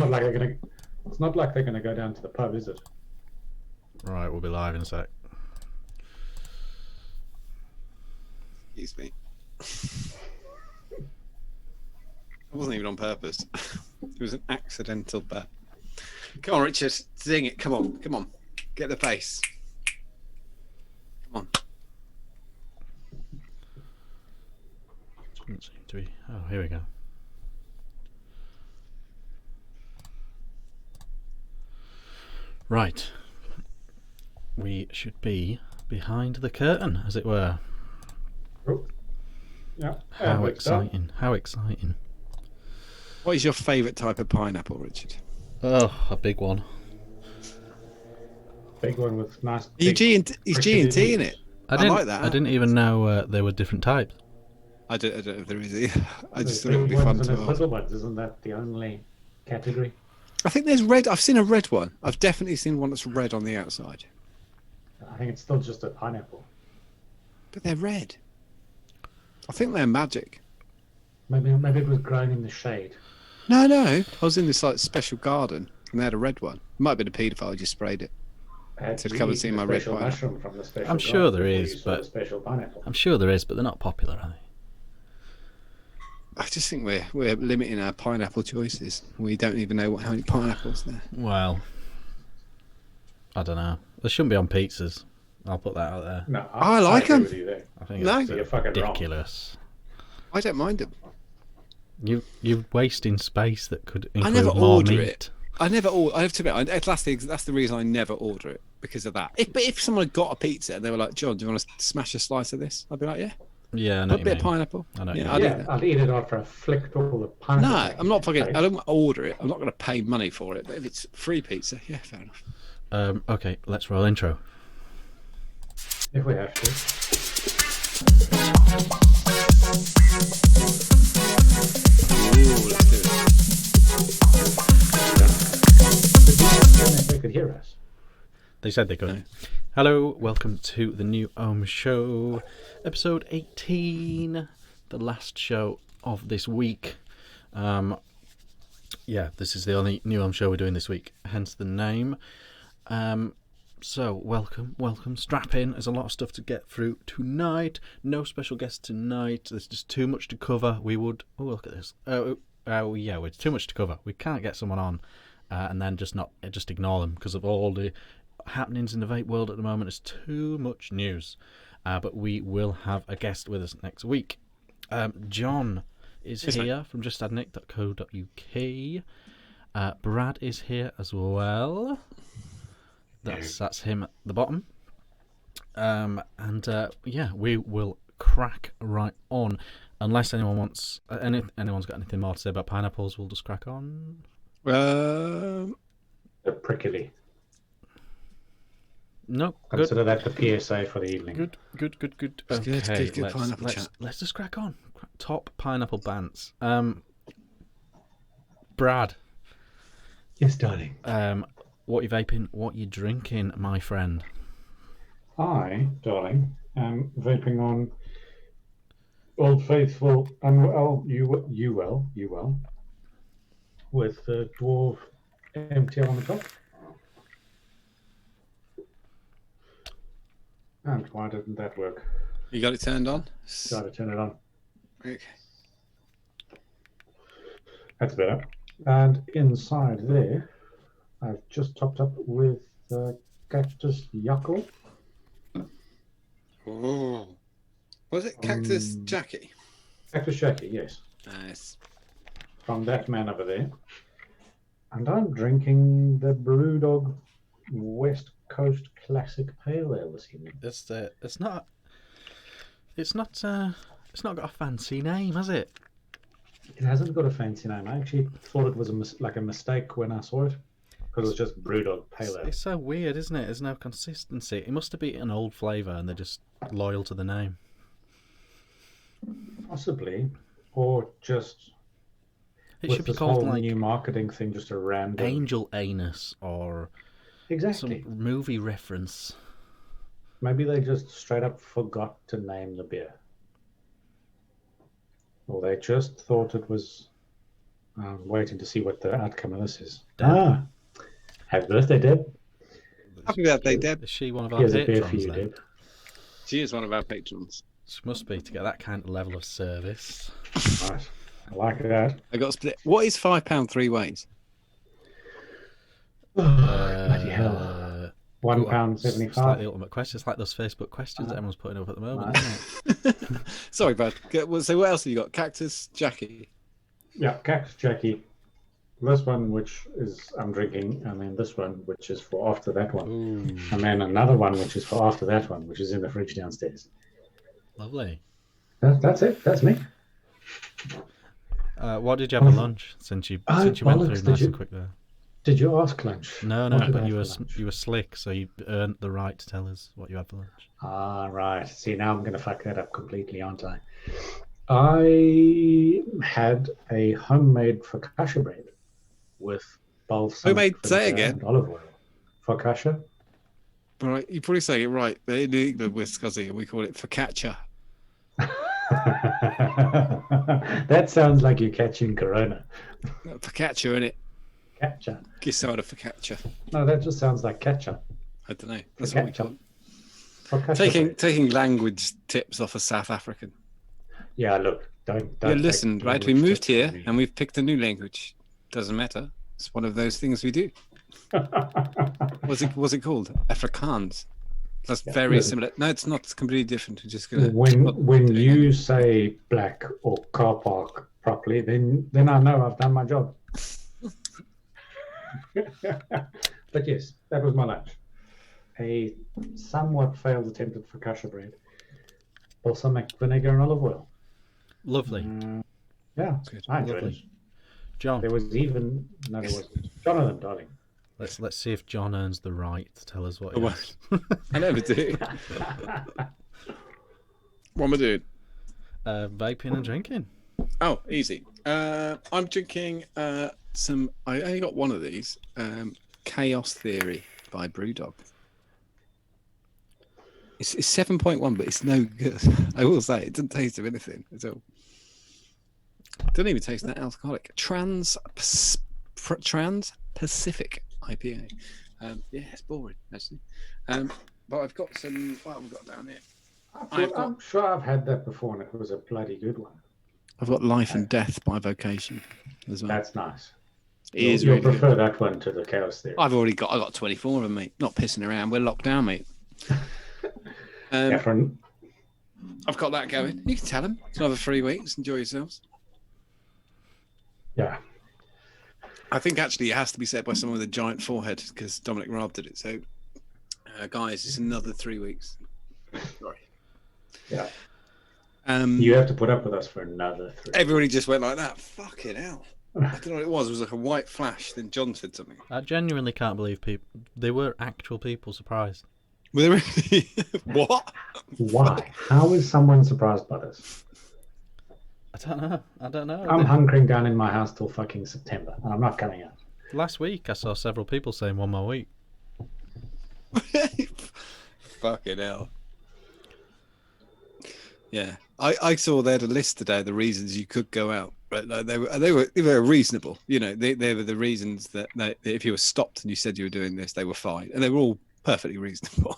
not like they're gonna. It's not like they're gonna go down to the pub, is it? Right, we'll be live in a sec. Excuse me. It wasn't even on purpose. It was an accidental bet. Come on, Richard, sing it. Come on. Get the pace. Come on. Doesn't seem to be. Oh, here we go. Right. We should be behind the curtain, as it were. Oh. Yeah. How exciting. How exciting. What is your favourite type of pineapple, Richard? Oh, a big one. Big one with nice. He's G&T in it. I like that. I didn't even know there were different types. I don't know if there is either. I just thought Big it would be ones fun and to there's ask. little ones. Isn't that the only category? I think there's red. I've seen a red one. I've definitely seen one that's red on the outside. I think it's still just a pineapple. But they're red. I think they're magic. Maybe it was grown in the shade. No. I was in this like special garden and they had a red one. It might have been a paedophile who just sprayed it. To come and see my red pineapple. mushroom from the special. I'm sure there garden is, before you saw but the special pineapple. I'm sure there is, but they're not popular, are they? I just think we're limiting our pineapple choices. We don't even know how many pineapples there. Well, I don't know. They shouldn't be on pizzas. I'll put that out there. No, I like agree them. with you there. I think No. it's So you're fucking wrong. ridiculous. I don't mind them. You're wasting space that could I include never more order meat. it. I have to admit, that's the reason I never order it, because of that. But if someone had got a pizza and they were like, John, do you want to smash a slice of this? I'd be like, yeah. Yeah, I know A what you bit mean. of pineapple. I know what you Yeah, mean. I'd eat Yeah, that. I'll eat it after I flicked all the pineapple. No, back I'm not in your fucking. face. I don't order it. I'm not going to pay money for it. But if it's free pizza, yeah, fair enough. Okay, let's roll intro. If we have to. Ooh, let's do it. They could hear us. They said they could. No. Hello, welcome to the new Ohm Show, episode 18, the last show of this week. Yeah, this is the only new Ohm Show we're doing this week, hence the name. So, welcome, strap in. There's a lot of stuff to get through tonight. No special guests tonight. There's just too much to cover. We would... Oh, look at this. Yeah, it's too much to cover. We can't get someone on and then just ignore them because of all the happenings in the vape world at the moment. It's too much news. But we will have a guest with us next week. John is here from justadnick.co.uk. Brad is here as well. That's him at the bottom. Yeah, we will crack right on. Unless anyone wants, anyone's got anything more to say about pineapples, we'll just crack on. They're prickly. No, Consider that the PSA for the evening. Good. Good pineapple chat. Let's just crack on. Top pineapple bands. Brad. Yes, darling. What you vaping? What you drinking, my friend? I, darling, am vaping on Old Faithful and you well, with the dwarf MTL on the top. And why didn't that work? You got it turned on? Got to turn it on. Okay. That's better. And inside there, I've just topped up with Cactus Yuckle. Oh. Was it Cactus Jackie? Cactus Jackie, yes. Nice. From that man over there. And I'm drinking the Brewdog West Coast Classic Pale Ale this evening. It's not got a fancy name, has it? It hasn't got a fancy name. I actually thought it was a mistake when I saw it, because it was just Brewdog Pale Ale. It's so weird, isn't it? There's no consistency. It must have been an old flavour and they're just loyal to the name. Possibly, or just It with should be this called whole like new marketing thing, just a random Angel Anus or exactly. some movie reference. Maybe they just straight up forgot to name the beer, or they just thought it was I'm waiting to see what the outcome of this is. Deb. Happy birthday, Deb. Happy birthday, Deb. Is she one of our Here's a beer for patrons you, then? Deb. She is one of our patrons. She must be to get that kind of level of service. Right. I like that. I got split. What is £5 three ways? Bloody hell. £1.75. It's like the ultimate question. It's like those Facebook questions that everyone's putting up at the moment, Nice. isn't it? Sorry, bud. So what else have you got? Cactus, Jackie. Yeah, Cactus Jackie. This one, which is I'm drinking, and then this one, which is for after that one. Ooh, And then another one, which is for after that one, which is in the fridge downstairs. lovely. That's it. That's me. What did you have for lunch? Since you went through bollocks, nice and quick there. Did you ask lunch? No, What did I but have you for were lunch? you were slick, so you earned the right to tell us what you had for lunch. Ah, right. See, now I'm going to fuck that up completely, aren't I? I had a homemade focaccia bread with balsamic Homemade, say vinegar again. and olive oil. Focaccia? Right, you're probably saying it right. In England, we're scuzzy, and we call it focaccia. That sounds like you're catching corona. Focaccia, innit? Catcher. Gisada focaccia. No, that just sounds like catcher. I don't know. That's what we call it. Focaccia bread. Taking language tips off a South African. Yeah, look, don't Yeah, take listen, right? We language moved tips here from me. and we've picked a new language. Doesn't matter. It's one of those things we do. What's it called? Afrikaans. That's Yeah, very listen. similar. No, it's not. It's completely different. We're just gonna When you say black or car park properly, then I know I've done my job. But yes, that was my lunch. A somewhat failed attempt at focaccia bread. Balsamic vinegar and olive oil. Lovely. Yeah, Good. I enjoyed Lovely. it. John, There was even no, there wasn't. Jonathan, darling. let's see if John earns the right to tell us what Oh, he well. has. I never do. What am I doing? Vaping and drinking. Oh, easy. I'm drinking some. I only got one of these. Chaos Theory by Brewdog. It's 7.1, but it's no good. I will say it doesn't taste of anything at all. Doesn't even taste that alcoholic. Trans Pacific IPA. Yeah, it's boring actually. But I've got some. What have we got down here? I'm sure I've had that before, and it was a bloody good one. I've got Life and Death by Vocation as well. That's nice. It is You'll really good. prefer that one to the Chaos Theory. I got 24 of them, mate. Not pissing around. We're locked down, mate. Efren, I've got that going. You can tell them. It's another 3 weeks. Enjoy yourselves. yeah. I think actually it has to be said by someone with a giant forehead because Dominic Raab did it. So, guys, it's another 3 weeks. Sorry. Yeah. You have to put up with us for another 3. Everybody just went like that. Fucking hell. I don't know what it was. It was like a white flash. Then John said something. I genuinely can't believe they were actual people surprised. Were they really? What? Why? How is someone surprised by this? I don't know. I'm hunkering down in my house till fucking September, and I'm not coming out. Last week I saw several people saying 1 more week. Fucking hell. Yeah, I saw they had a list today of the reasons you could go out. Right, like they were reasonable. You know, they were the reasons that if you were stopped and you said you were doing this, they were fine, and they were all perfectly reasonable.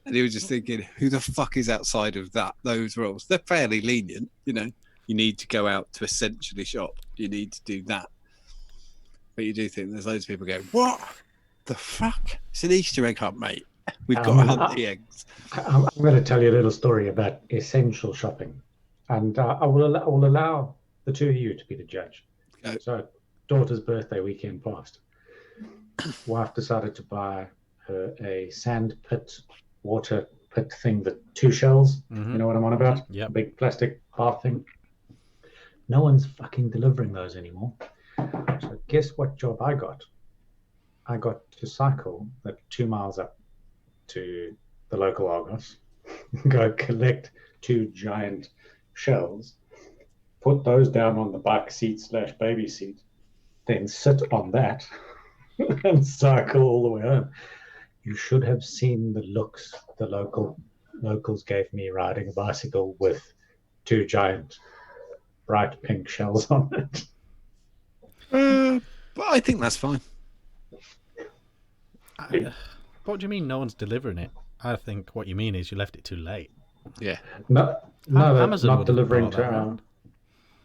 And you were just thinking, who the fuck is outside of those rules? They're fairly lenient. You know, you need to go out to essentially shop. You need to do that. But you do think there's loads of people going, what the fuck? It's an Easter egg hunt, mate. We've got to hunt the eggs. I'm going to tell you a little story about essential shopping, and I will allow the two of you to be the judge. Okay. So, daughter's birthday weekend passed. Wife decided to buy her a sand pit, water pit thing, the 2 shells. Mhm. You know what I'm on about? Yep. A big plastic bath thing. No one's fucking delivering those anymore. So guess what job I got? I got to cycle that 2 miles up to the local Argos, go collect 2 giant shells, put those down on the bike seat / baby seat, then sit on that and cycle all the way home. You should have seen the looks the locals gave me riding a bicycle with 2 giant bright pink shells on it. But I think that's fine. What do you mean no one's delivering it? I think what you mean is you left it too late. Yeah. No, no, they're Amazon not wouldn't have delivering brought to that our. round.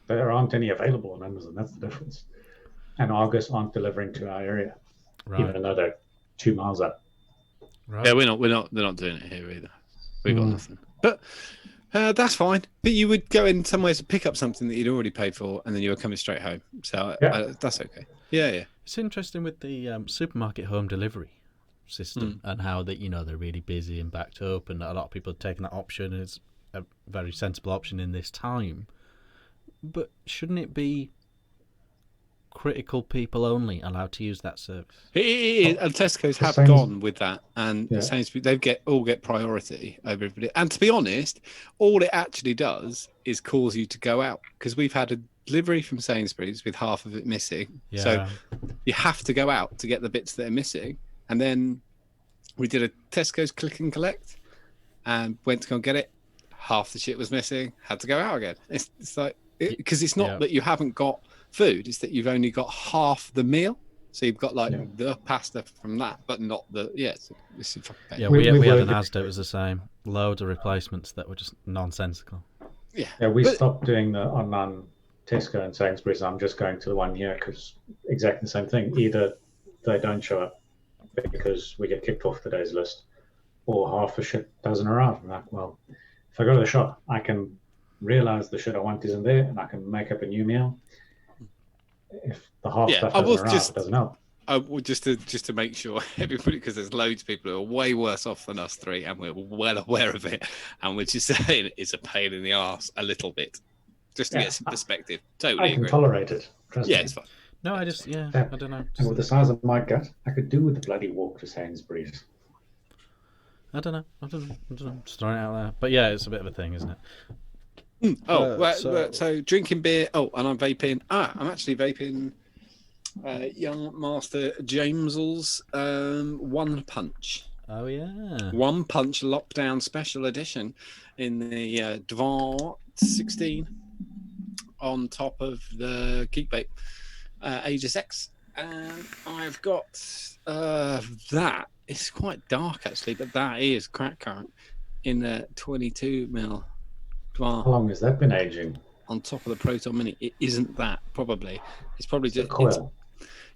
There aren't any available on Amazon. That's the difference. And Argus aren't delivering to our area, Right. even though they're 2 miles up. Right. Yeah, they're not doing it here either. We got nothing. But that's fine. But you would go in somewhere to pick up something that you'd already paid for, and then you were coming straight home. So that's okay. Yeah. It's interesting with the supermarket home delivery system and how that they're really busy and backed up, and a lot of people are taking that option. And it's a very sensible option in this time. But shouldn't it be critical people only allowed to use that service? And Tesco's have gone with that, and Sainsbury's they all get priority over everybody. And to be honest, all it actually does is cause you to go out, because we've had a delivery from Sainsbury's with half of it missing. Yeah. So you have to go out to get the bits that are missing. And then we did a Tesco's click and collect, and went to go and get it. Half the shit was missing. Had to go out again. It's like, because it's not that you haven't got food, it's that you've only got half the meal. So you've got the pasta from that, but not the we had an Asda. It was the same. Loads of replacements that were just nonsensical. We stopped doing the online Tesco and Sainsbury's. I'm just going to the one here because exactly the same thing. Either they don't show up because we get kicked off today's list, or half the shit doesn't arrive. I'm like, well, if I go to the shop, I can realize the shit I want isn't there, and I can make up a new meal. If the half stuff doesn't arrive, it doesn't help. Just to make sure everybody, because there's loads of people who are way worse off than us three, and we're well aware of it, and we're just saying it's a pain in the arse a little bit, just to get some perspective. Totally I can agree. Tolerate it. Trust me. It's fine. No, I don't know. And with the size of my gut, I could do with the bloody walk to Sainsbury's. I don't know. Just throwing it out there. But yeah, it's a bit of a thing, isn't it? So drinking beer. Oh, and I'm vaping. I'm actually vaping Young Master James's One Punch. Oh yeah. One Punch Lockdown Special Edition in the Dvar 16 on top of the Geek Vape Aegis X. And I've got that. It's quite dark actually, but that is crack current in the 22mm. How long has that been aging? On top of the Proton Mini. It isn't that, probably. It's probably just the coil.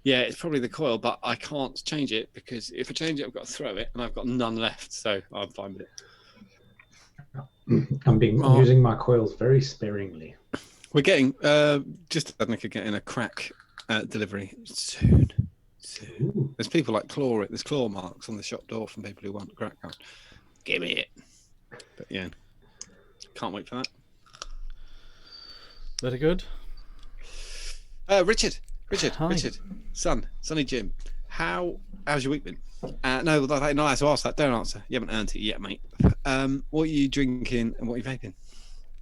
It's probably the coil, but I can't change it, because if I change it, I've got to throw it, and I've got none left, so I'm fine with it. I'm using my coils very sparingly. We're getting getting a crack delivery soon. Ooh. There's people like there's claw marks on the shop door from people who want crack current. Give me it. But yeah. Can't wait for that. Very good. Richard, Hi. Sonny Jim. How's your week been? No, I have to ask that. Don't answer. You haven't earned it yet, mate. What are you drinking and what are you vaping?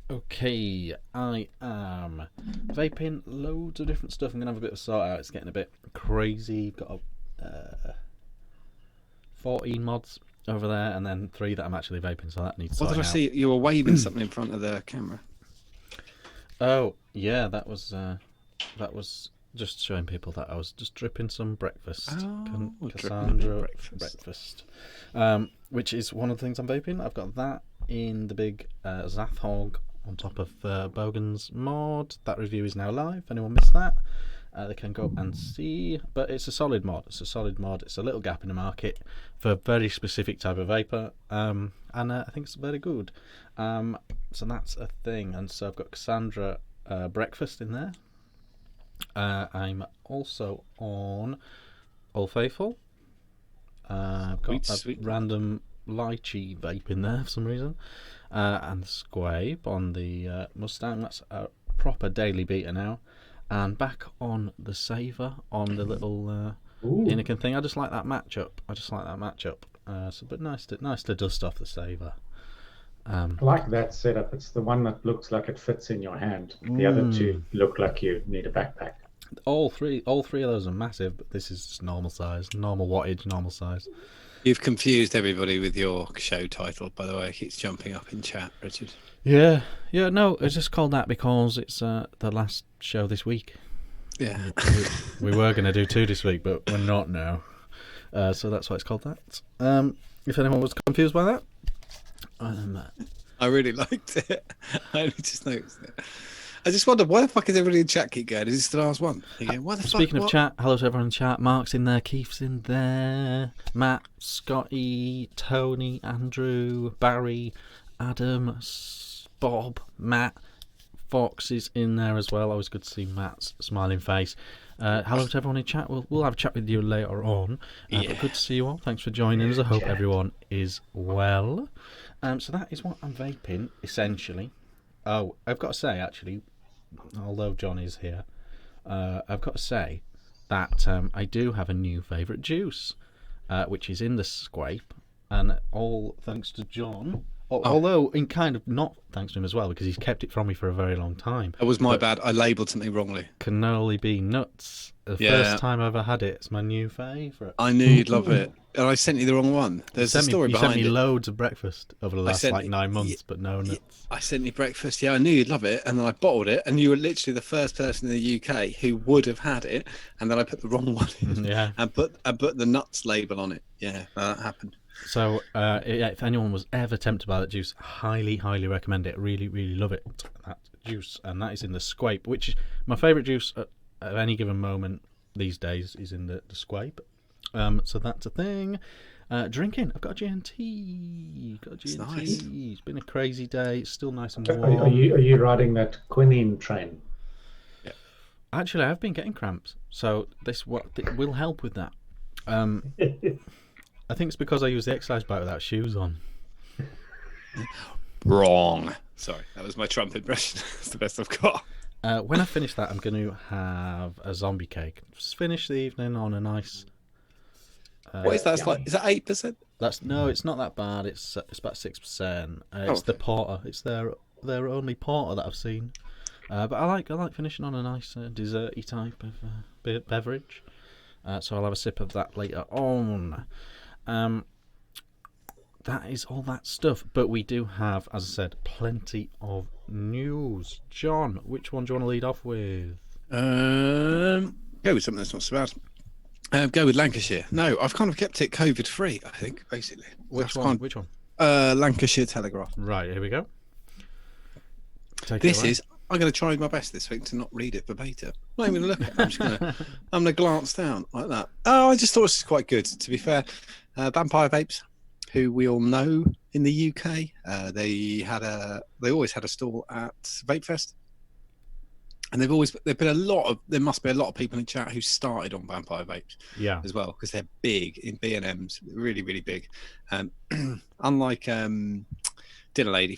Okay, I am vaping loads of different stuff. I'm gonna have a bit of a sort out. It's getting a bit crazy. Got 14 mods over there, and then 3 that I'm actually vaping, so that needs sorting out. What did I see? You were waving something in front of the camera. Oh yeah, that was just showing people that I was just dripping some breakfast. Cassandra breakfast. Which is one of the things I'm vaping. I've got that in the big Zathog on top of Bogan's mod. That review is now live. Anyone missed that? They can go and see. But it's a solid mod. It's a little gap in the market for a very specific type of vapor. And I think it's very good. So that's a thing. And so I've got Cassandra breakfast in there. I'm also on Old Faithful. I've got a random lychee vape in there for some reason. And Squabe on the Mustang. That's a proper daily beater now. And back on the Saver on the little Inican thing. I just like that matchup. But nice to dust off the Saver. I like that setup. It's the one that looks like it fits in your hand. The other two look like you need a backpack. All three of those are massive, but this is just normal size, normal wattage, normal size. You've confused everybody with your show title, by the way. It keeps jumping up in chat, Richard. Yeah, no, it's just called that because it's the last show this week. Yeah. We were going to do 2 this week, but we're not now. So that's why it's called that. If anyone was confused by that. I really liked it. I only just noticed it. I just wonder, why the fuck is everybody in chat keep going? Is this the last one? Again, why the Speaking fuck, of chat, hello to everyone in chat. Mark's in there, Keith's in there, Matt, Scotty, Tony, Andrew, Barry, Adam, Bob, Matt, Fox is in there as well. Always good to see Matt's smiling face. Hello to everyone in chat. We'll have a chat with you later on. But good to see you all. Thanks for joining us. I hope everyone is well. So that is what I'm vaping, essentially. Oh, I've got to say, actually, although John is here, I've got to say that I do have a new favourite juice, which is in the scrape, and all thanks to John. Although, in kind of not thanks to him as well, because he's kept it from me for a very long time. That was my bad. I labelled something wrongly. Cannoli Bean Nuts. The first time I ever had it. It's my new favourite. I knew you'd love it. And I sent you the wrong one. There's a story behind it. You sent me loads of breakfast over the last 9 months, but no nuts. I sent you breakfast. Yeah, I knew you'd love it. And then I bottled it. And you were literally the first person in the UK who would have had it. And then I put the wrong one in. Yeah. And put the nuts label on it. Yeah, that happened. So, if anyone was ever tempted by that juice, highly, highly recommend it. Really, really love it. That juice, and that is in the scrape, which is my favourite juice at any given moment these days is in the scrape. So that's a thing. Drinking, I've got a G&T. Nice. It's been a crazy day. It's still nice and Are warm. you riding that quinine train? Yeah. Actually, I've been getting cramps, so this will help with that. I think it's because I use the exercise bike without shoes on. Wrong. Sorry, that was my Trump impression. It's the best I've got. When I finish that, I'm going to have a zombie cake. Just finish the evening on a nice. What is that? It's like, is that 8%? No, it's not that bad. It's about 6%. It's the porter. It's their only porter that I've seen. But I like finishing on a nice desserty type of beverage. So I'll have a sip of that later on. That is all that stuff. But we do have, as I said, plenty of news. John, which one do you want to lead off with? Go with something that's not so bad. Go with Lancashire. No, I've kind of kept it COVID free, I think, basically. Which one? Which one? Lancashire Telegraph. Right, here we go. I'm going to try my best this week to not read it verbatim. I'm not even going to look at it. I'm going to glance down like that. Oh, I just thought this was quite good, to be fair. Vampire Vapes, who we all know in the UK, they always had a stall at Vape Fest. And there must be a lot of people in chat who started on Vampire Vapes as well, because they're big in B&Ms, really, really big. Unlike Dinner Lady,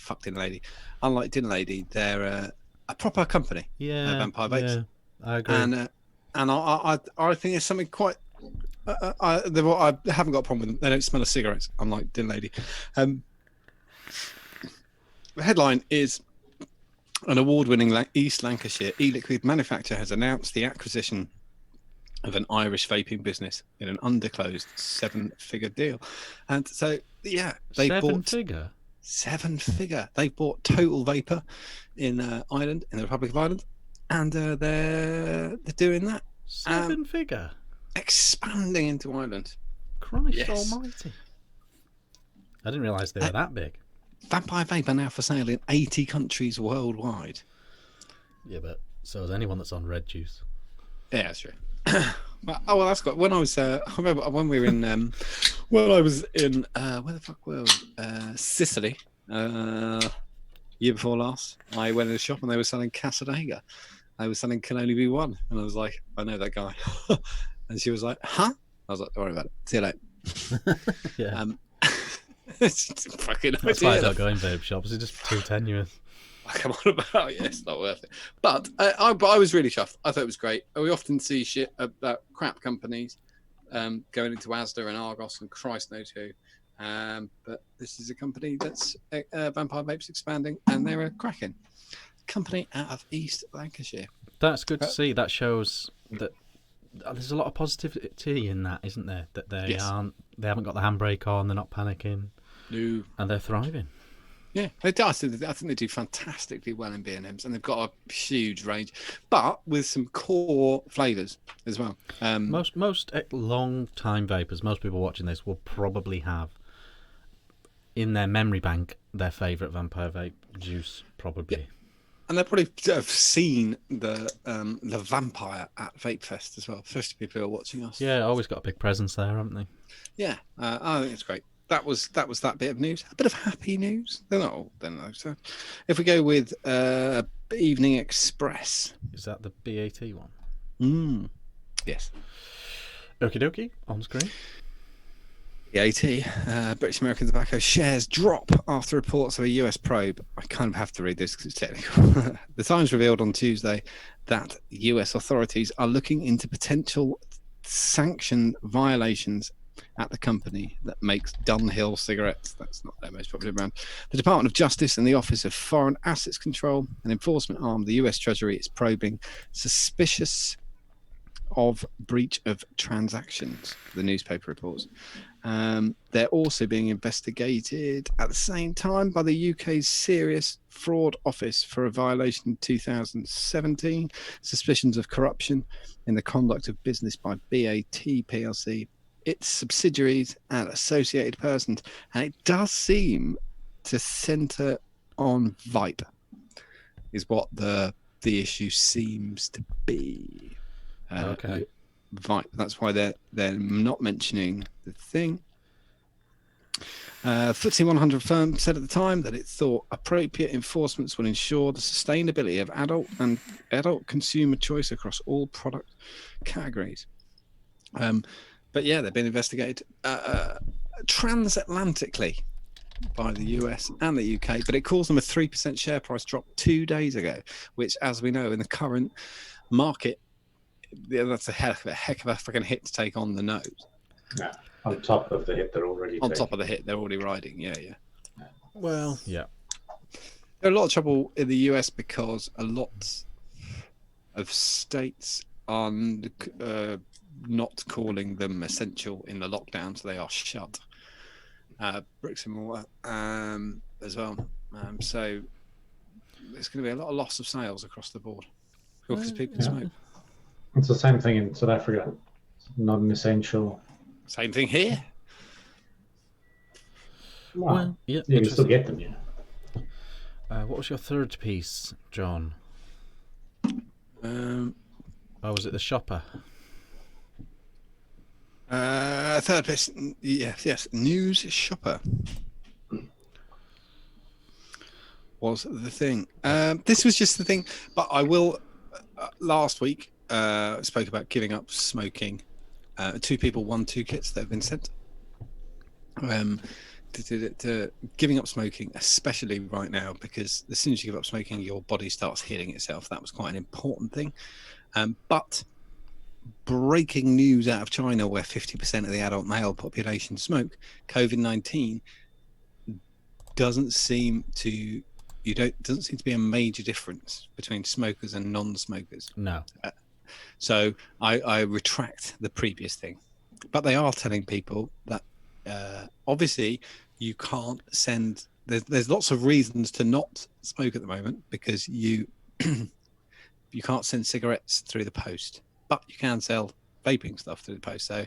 unlike Dinner Lady, they're a proper company, Vampire Vapes. Yeah, I agree. And I think it's something quite. I haven't got a problem with them. They don't smell of cigarettes, unlike Dinner Lady. The headline is: an award-winning East Lancashire e-liquid manufacturer has announced the acquisition of an Irish vaping business in an undisclosed 7-figure deal. And so, yeah, they bought 7-figure. They bought Total Vapor in Ireland, in the Republic of Ireland, and they're doing that. 7-figure, expanding into Ireland. Christ Almighty! I didn't realise they were that big. Vampire Vape are now for sale in 80 countries worldwide. Yeah, but so is anyone that's on red juice. Yeah, that's true. That's good. When I was, I remember when we were in, when I was in, where the fuck were we? Sicily. Year before last, I went in a shop and they were selling Casadega. They were selling Can Only Be One, and I was like, I know that guy. And she was like, huh? I was like, don't worry about it. See you later. Yeah. It's fucking That's why I don't go in vape shops. It's just too tenuous. Come on about it. Yeah, it's not worth it. But I was really chuffed. I thought it was great. We often see shit about crap companies going into Asda and Argos and Christ knows who. But this is a company that's Vampire Vapes expanding, and they're a cracking company out of East Lancashire. That's good to see. That shows that there's a lot of positivity in that, isn't there? That they haven't got the handbrake on, they're not panicking. No. And they're thriving. Yeah, they do. I think they do fantastically well in B&Ms, and they've got a huge range, but with some core flavours as well. Most long time vapors, most people watching this will probably have in their memory bank their favourite vampire vape juice, probably. Yeah. And they probably have seen the vampire at Vape Fest as well, especially people who are watching us. Yeah, always got a big presence there, haven't they? Yeah, I think it's great. That was that bit of news. A bit of happy news. They're not all, then though. So, if we go with Evening Express, is that the BAT one? Yes. Okie dokie, on screen. BAT, British American Tobacco shares drop after reports of a US probe. I kind of have to read this because it's technical. The Times revealed on Tuesday that US authorities are looking into potential sanction violations at the company that makes Dunhill cigarettes. That's not their most popular brand. The Department of Justice and the Office of Foreign Assets Control, an enforcement arm of the US Treasury, is probing suspicious of breach of transactions, the newspaper reports. They're also being investigated at the same time by the UK's Serious Fraud Office for a violation in 2017, suspicions of corruption in the conduct of business by BAT PLC, its subsidiaries and associated persons. And it does seem to centre on Vipe, is what the issue seems to be. Okay. Vipe. That's why they're not mentioning the thing. FTSE 100 firm said at the time that it thought appropriate enforcements will ensure the sustainability of adult consumer choice across all product categories. But yeah, they've been investigated transatlantically by the US and the UK, but it caused them a 3% share price drop 2 days ago, which, as we know, in the current market, that's a heck of a freaking hit to take on the nose. Yeah, on top of the hit they're already on top of the hit they're already riding. Yeah. Well, yeah. There's a lot of trouble in the US because a lot of states are not calling them essential in the lockdown, so they are shut. Bricks and mortar as well. So there's going to be a lot of loss of sales across the board because people smoke. It's the same thing in South Africa. It's not an essential. Same thing here. Well, yeah, you can still get them, yeah. What was your third piece, John? Was it the shopper? Third piece, yes. News shopper was the thing. This was just the thing, but I will. Last week, spoke about giving up smoking. 2 people won 2 kits that have been sent. To giving up smoking, especially right now, because as soon as you give up smoking, your body starts healing itself. That was quite an important thing. But breaking news out of China, where 50% of the adult male population smoke, COVID-19 doesn't seem to be a major difference between smokers and non-smokers. No. So I retract the previous thing, but they are telling people that obviously you can't send. There's lots of reasons to not smoke at the moment because you can't send cigarettes through the post, but you can sell vaping stuff through the post. So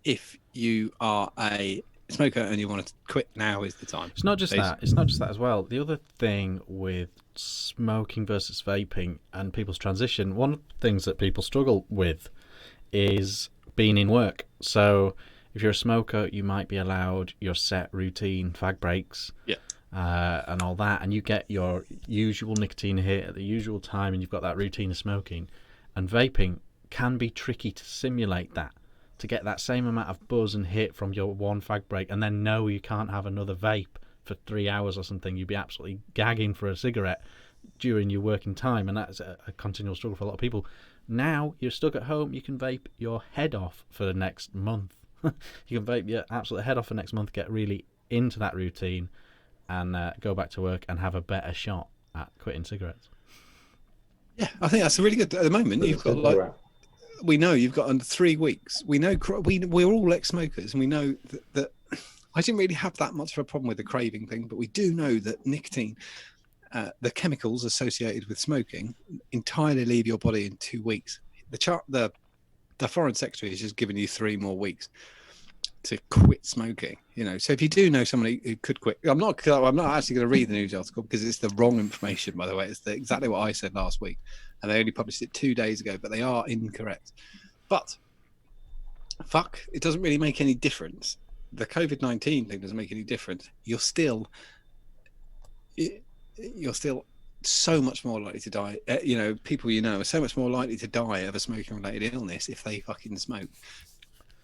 if you are a smoker and you want to quit, now is the time. It's not just that. It's not just that as well. The other thing with smoking versus vaping and people's transition, one of the things that people struggle with is being in work. So if you're a smoker, you might be allowed your set routine fag breaks, and all that, and you get your usual nicotine hit at the usual time, and you've got that routine of smoking. And vaping can be tricky to simulate that, to get that same amount of buzz and hit from your one fag break, and then know you can't have another vape for 3 hours or something. You'd be absolutely gagging for a cigarette during your working time, and that's a continual struggle for a lot of people. Now you're stuck at home, you can vape your head off for the next month. You can vape your absolute head off for next month, get really into that routine, and go back to work and have a better shot at quitting cigarettes. Yeah, I think that's really good. At the moment, you've got we know you've got under 3 weeks. We know we're all ex-smokers, and we know that I didn't really have that much of a problem with the craving thing, but we do know that nicotine, the chemicals associated with smoking, entirely leave your body in 2 weeks. The Foreign Secretary has just given you 3 more weeks to quit smoking. So if you do know somebody who could quit, I'm not actually going to read the news article because it's the wrong information, by the way. It's exactly what I said last week, and they only published it 2 days ago, but they are incorrect. But fuck, it doesn't really make any difference. The COVID-19 thing doesn't make any difference. You're still so much more likely to die. People are so much more likely to die of a smoking-related illness if they fucking smoke.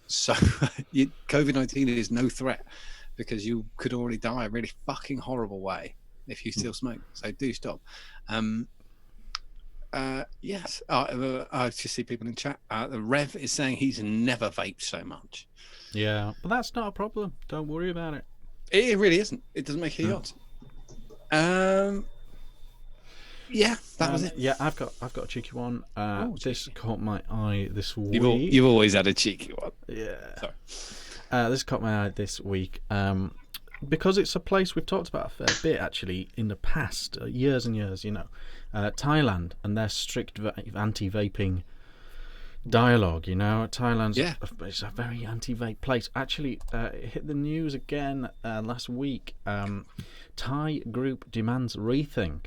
So COVID-19 is no threat because you could already die a really fucking horrible way if you still smoke. So do stop. Yes. I just see people in chat. The Rev is saying he's never vaped so much. Yeah, but that's not a problem. Don't worry about it. It really isn't. It doesn't make any odds. Yeah, that was it. Yeah, I've got a cheeky one. This caught my eye this week. You've always had a cheeky one. Yeah. Sorry. This caught my eye this week because it's a place we've talked about a fair bit actually in the past, years and years. Thailand and their strict anti-vaping dialogue. Thailand's it's a very anti-vape place. Actually, it hit the news again last week. Thai group demands rethink.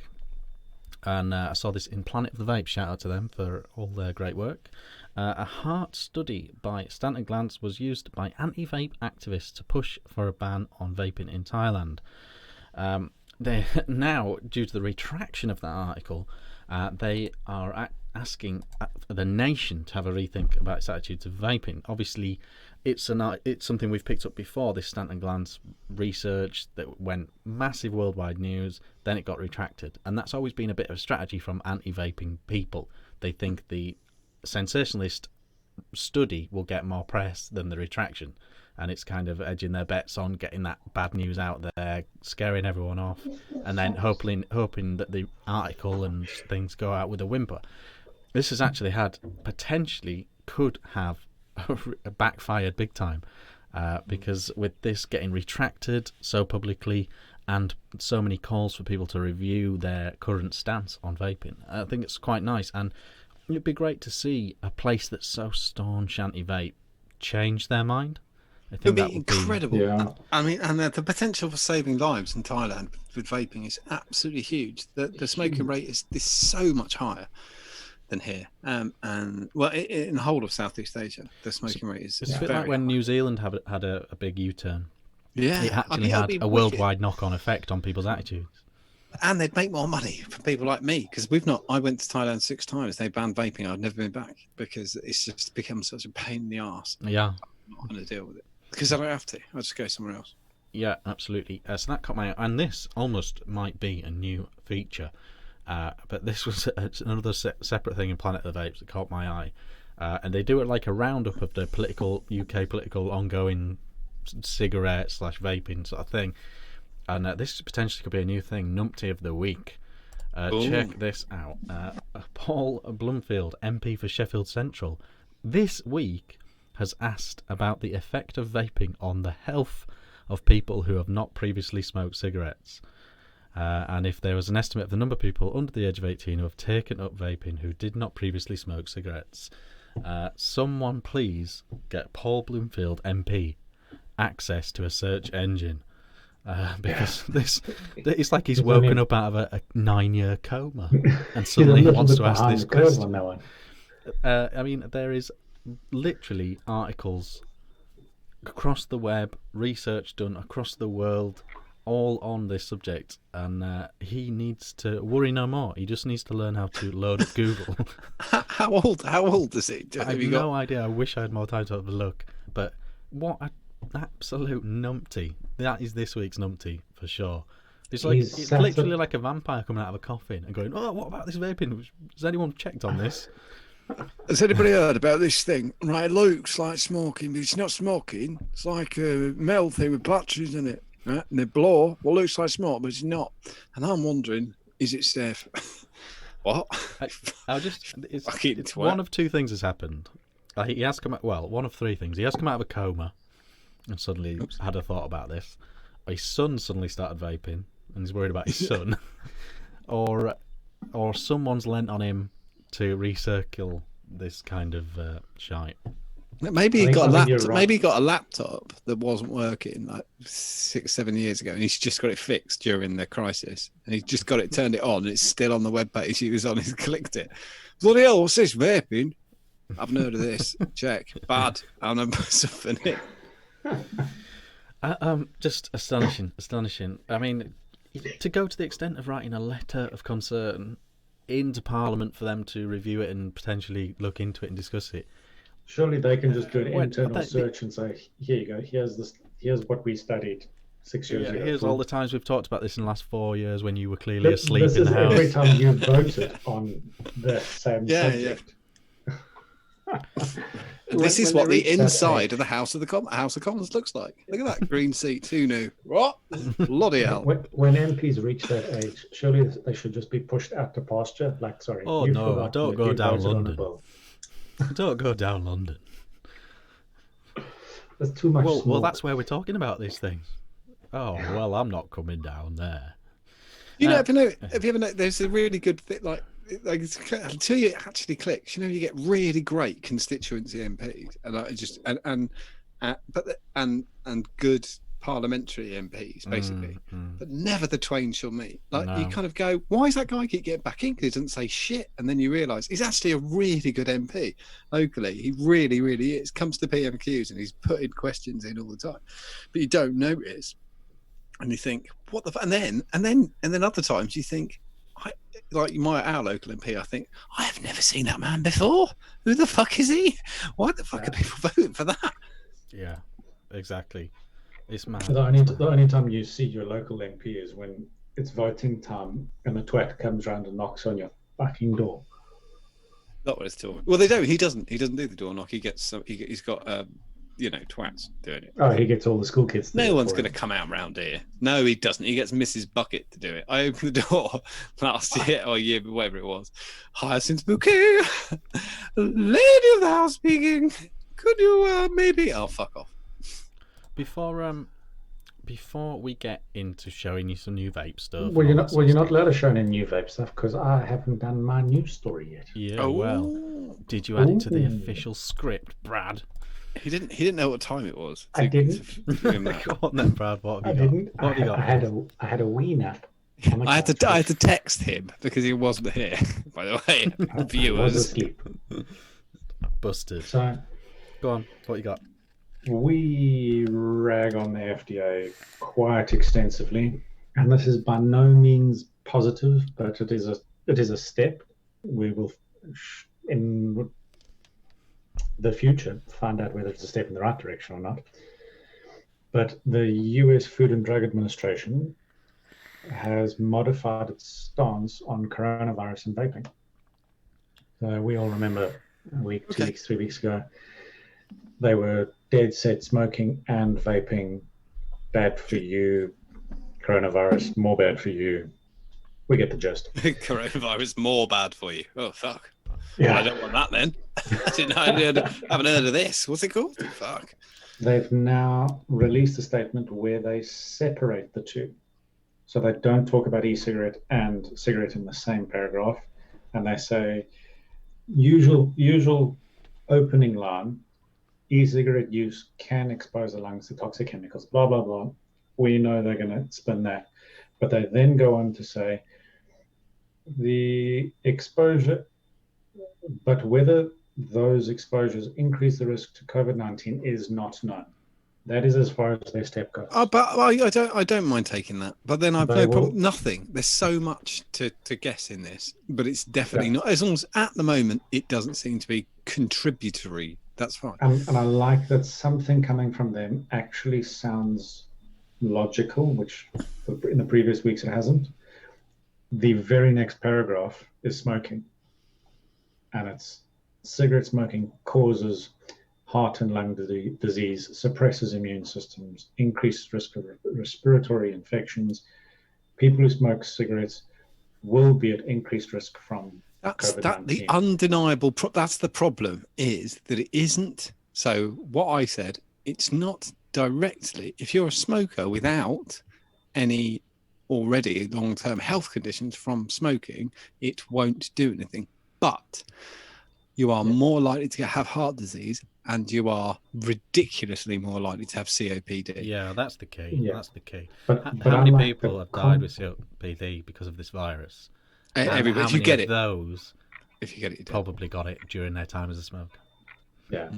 And I saw this in Planet of the Vape. Shout out to them for all their great work. A heart study by Stanton Glantz was used by anti-vape activists to push for a ban on vaping in Thailand. They now, due to the retraction of that article, they are asking the nation to have a rethink about its attitude to vaping. Obviously, it's something we've picked up before. This Stanton Glantz research that went massive worldwide news, then it got retracted, and that's always been a bit of a strategy from anti-vaping people. They think the sensationalist study will get more press than the retraction, and it's kind of edging their bets on getting that bad news out there, scaring everyone off, and then hoping that the article and things go out with a whimper. This has actually could have backfired big time because with this getting retracted so publicly and so many calls for people to review their current stance on vaping, I think it's quite nice, and it'd be great to see a place that's so staunch anti-vape change their mind. I think it would be incredible. Yeah. I mean, and the potential for saving lives in Thailand with vaping is absolutely huge. The smoking rate is so much higher than here, and in the whole of Southeast Asia, the smoking rate is. It's a bit like when New Zealand had a big U-turn. Yeah, it actually had a worldwide knock-on effect on people's attitudes. And they'd make more money for people like me because I went to Thailand 6 times. They banned vaping. I've never been back because it's just become such a pain in the arse. Yeah, I'm not going to deal with it because I don't have to. I'll just go somewhere else. Yeah, absolutely. So that caught my eye, and this almost might be a new feature. But this was another separate thing in Planet of the Vapes that caught my eye, and they do it like a roundup of the UK political ongoing cigarette/vaping sort of thing, and this potentially could be a new thing. Numpty of the week. Check this out. Paul Blumfield, MP for Sheffield Central, this week has asked about the effect of vaping on the health of people who have not previously smoked cigarettes. And if there was an estimate of the number of people under the age of 18 who have taken up vaping who did not previously smoke cigarettes. Someone please get Paul Bloomfield MP access to a search engine. Because it's like he's woken up out of a 9-year coma and suddenly he wants to ask this question. I mean, there is literally articles across the web, research done across the world, all on this subject, and he needs to worry no more. He just needs to learn how to load up Google. How old is he? I have no idea. I wish I had more time to have a look. But what an absolute numpty. That is this week's numpty for sure. It's literally like a vampire coming out of a coffin and going, "Oh, what about this vaping? Has anyone checked on this?" Has anybody heard about this thing? Right, it looks like smoking, but it's not smoking. It's like a metal thing with batteries in it. Right? And they blow. Well, it looks like smoke, but it's not. And I'm wondering, is it safe? What? It's one of two things has happened. He has come out. Well, one of three things. He has come out of a coma, and suddenly had a thought about this. His son suddenly started vaping, and he's worried about his son. or someone's lent on him to recircle this kind of shite. Maybe he I think got a you're laptop. right. Maybe he got a laptop that wasn't working like 6-7 years ago, and he's just got it fixed during the crisis. And he's just got it turned it on, and it's still on the web page he was on. He's clicked it. Bloody hell! What's this vaping? I haven't heard of this. Check. Bad. And I'm something in. Just astonishing. I mean, to go to the extent of writing a letter of concern into Parliament for them to review it and potentially look into it and discuss it. Surely they can just do an When- internal but search and say, here you go, here's what we studied 6 years ago. Here's all the times we've talked about this in the last 4 years when you were clearly asleep This in is the house. every time you voted on the same subject. This is When what they the reach that inside age- of the House of Commons looks like. Look at that green seat. Who knew? What? Bloody hell! When MPs reach that age, surely they should just be pushed out to pasture. Like, sorry, Oh, you no, forgot don't that go you down voted on a London. bill. Don't go down London. There's too much Well, smoke. that's where we're talking about these things. Oh, well, I'm not coming down there. You know, Uh, have you ever know? There's a really good thing, like until you actually clicks, you get really great constituency MPs, and I just and good parliamentary MPs basically, but never the twain shall meet. Like you No. kind of go, why does that guy keep getting back in? Because he doesn't say shit, and then you realise he's actually a really good MP locally. He really, really is. Comes to PMQs and he's putting questions in all the time, but you don't notice. And you think, what the? And then other times you think, like our local MP, I think I have never seen that man before. Who the fuck is he? Why the fuck are people voting for that? Yeah, exactly. It's mad. The only time you see your local MP is when it's voting time and the twat comes round and knocks on your fucking door. Not what it's talking. Well, they don't. He doesn't do the door knock. He gets some. He's got twats doing it. Oh, he gets all the school kids. to do No it one's for going to him. come out round here. No, he doesn't. He gets Mrs. Bucket to do it. I opened the door last year or year, whatever it was. Hyacinth's bouquet, lady of the house speaking. Could you maybe? Oh, fuck off. Before we get into showing you some new vape stuff. Well, and you're all not. that Well, sort you're of not allowed to show any new vape stuff because I haven't done my news story yet. stuff. Yeah, Oh. well, did you add it to the Ooh. official script, Brad? He didn't know what time it was. I didn't. to give him that. Go on then, Brad. What I have you got? didn't. What have you got? I had a wee nap. on the I had couch. to text him because he wasn't here. By the way, I was viewers. asleep. Busted. So Go on. What you got? we rag on the FDA quite extensively, and this is by no means positive, but it is a step. We will, in the future, find out whether it's a step in the right direction or not. But the US Food and Drug Administration has modified its stance on coronavirus and vaping. So we all remember a week, 2 weeks, 3 weeks ago, they were dead set smoking and vaping, bad for you, coronavirus, more bad for you. We get the gist. Coronavirus more bad for you. Oh fuck! Yeah. I don't want that then. I haven't heard of this. What's it called? Fuck. They've now released a statement where they separate the two. So they don't talk about e-cigarette and cigarette in the same paragraph. And they say, usual opening line, e-cigarette use can expose the lungs to toxic chemicals, blah, blah, blah. We know they're going to spin that. But they then go on to say, the exposure, but whether those exposures increase the risk to COVID-19 is not known. That is as far as their step goes. Oh, but I don't mind taking that. But then I've They no will- problem. Nothing. There's so much to guess in this, but it's definitely not. As long as at the moment it doesn't seem to be contributory. That's fine. And I like that something coming from them actually sounds logical, which in the previous weeks it hasn't. The very next paragraph is smoking. And it's cigarette smoking causes heart and lung disease, suppresses immune systems, increased risk of respiratory infections. People who smoke cigarettes will be at increased risk from That's COVID-19. that the undeniable. That's the problem is that it isn't. So what I said, it's not directly, if you're a smoker without any already long-term health conditions from smoking, it won't do anything. But you are more likely to have heart disease, and you are ridiculously more likely to have COPD. Yeah, that's the key. Yeah. That's the key. But How many unlike people have died with COPD because of this virus? And Everybody, how if you many get of it, those if you get it, you're dead. probably got it during their time as a smoker? Yeah.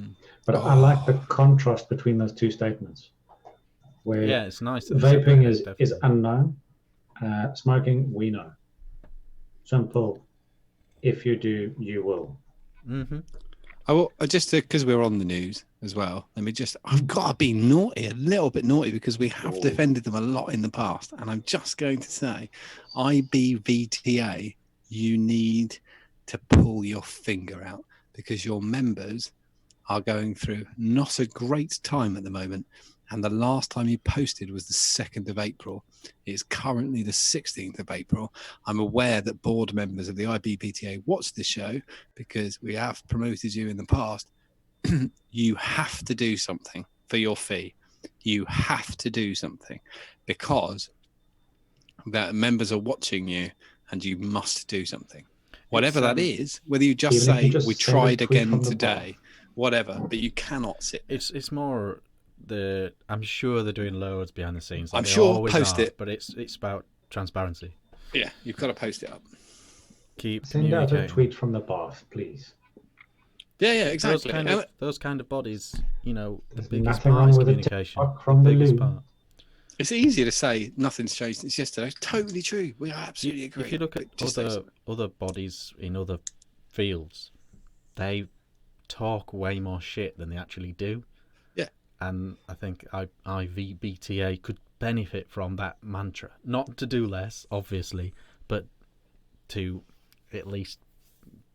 But I like the contrast between those two statements, where Yeah, it's nice. That they vaping separate it, is definitely. unknown, smoking we know. Simple. If you do, you will. Mm-hmm. I will just because we're on the news as well. I've got to be naughty, a little bit naughty, because we have defended them a lot in the past. And I'm just going to say, IBVTA, you need to pull your finger out, because your members are going through not a great time at the moment. And the last time he posted was the 2nd of April. It's currently the 16th of April. I'm aware that board members of the IBPTA watch this show, because we have promoted you in the past. You have to do something for your fee. You have to do something, because that members are watching you, and you must do something. Whatever that is, whether you just Even if you say, just we send a tried tweet again from the today, whatever, but you cannot sit there. It's more I'm sure they're doing loads behind the scenes. Like I'm they sure, always post are, it. but it's about transparency. Yeah, you've got to post it up. Keep Send out a communicating. tweet from the bath, please. Yeah, exactly. Those kind of bodies, the There's biggest nothing part wrong is with a communication. TikTok from the biggest loo. part. It's easier to say nothing's changed since yesterday. It's totally true. We absolutely agree. If you look at other bodies in other fields, they talk way more shit than they actually do. Yeah. And I think IVBTA could benefit from that mantra. Not to do less, obviously, but to at least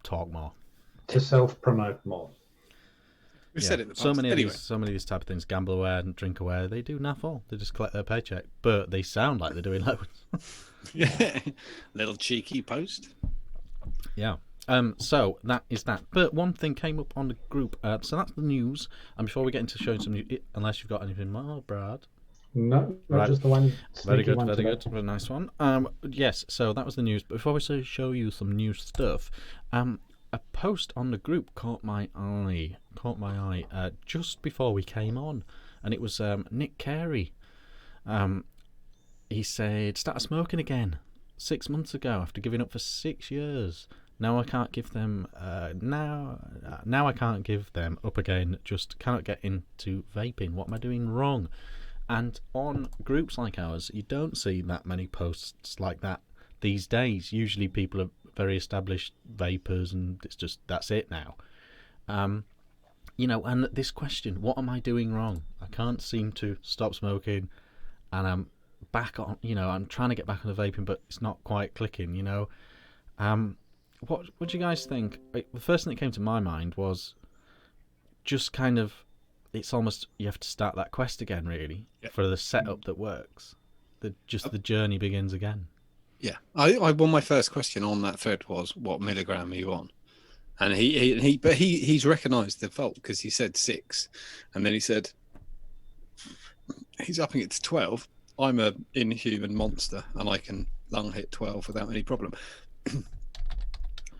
talk more. To self-promote more. We've said it in the past. So many of Anyway. these type of things, gamble aware and drink aware, they do naff all. They just collect their paycheck, but they sound like they're doing loads. Yeah. Little cheeky post. Yeah. So that is that. But one thing came up on the group. So that's the news. And before we get into showing some news, unless you've got anything more, Brad. No, Right. just the one. Very good, one very today. good. Very nice one. Yes, so that was the news. But before we show you some new stuff, a post on the group caught my eye just before we came on, and it was Nick Carey. He said, started smoking again 6 months ago after giving up for 6 years. Now I can't give them now I can't give them up again. Just cannot get into vaping. What am I doing wrong? And on groups like ours, you don't see that many posts like that these days. Usually people are very established vapors, and it's just that's it now. And this question, what am I doing wrong? I can't seem to stop smoking, and I'm back on. I'm trying to get back on the vaping, but it's not quite clicking. What do you guys think? The first thing that came to my mind was just kind of, it's almost you have to start that quest again, really, for the setup that works. The journey begins again. Yeah, I won my first question on that thread was, what milligram are you on? And he's recognised the fault, because he said 6, and then he said he's upping it to 12. I'm a inhuman monster, and I can lung hit 12 without any problem.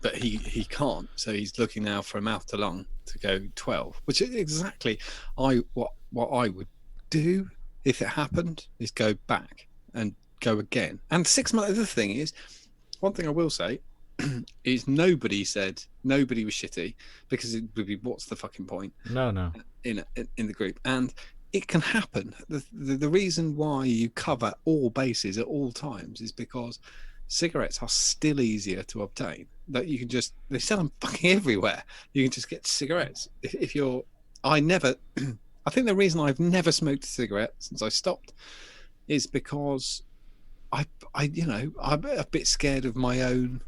But he can't, so he's looking now for a mouth to lung to go 12, which is exactly what I would do if it happened, is go back and go again. And 6 months. The thing is, one thing I will say is nobody was shitty, because it would be, what's the fucking point? No. In the group, and it can happen. The reason why you cover all bases at all times is because cigarettes are still easier to obtain. That you can they sell them fucking everywhere. You can just get cigarettes. I think the reason I've never smoked a cigarette since I stopped is because I'm a bit scared of my own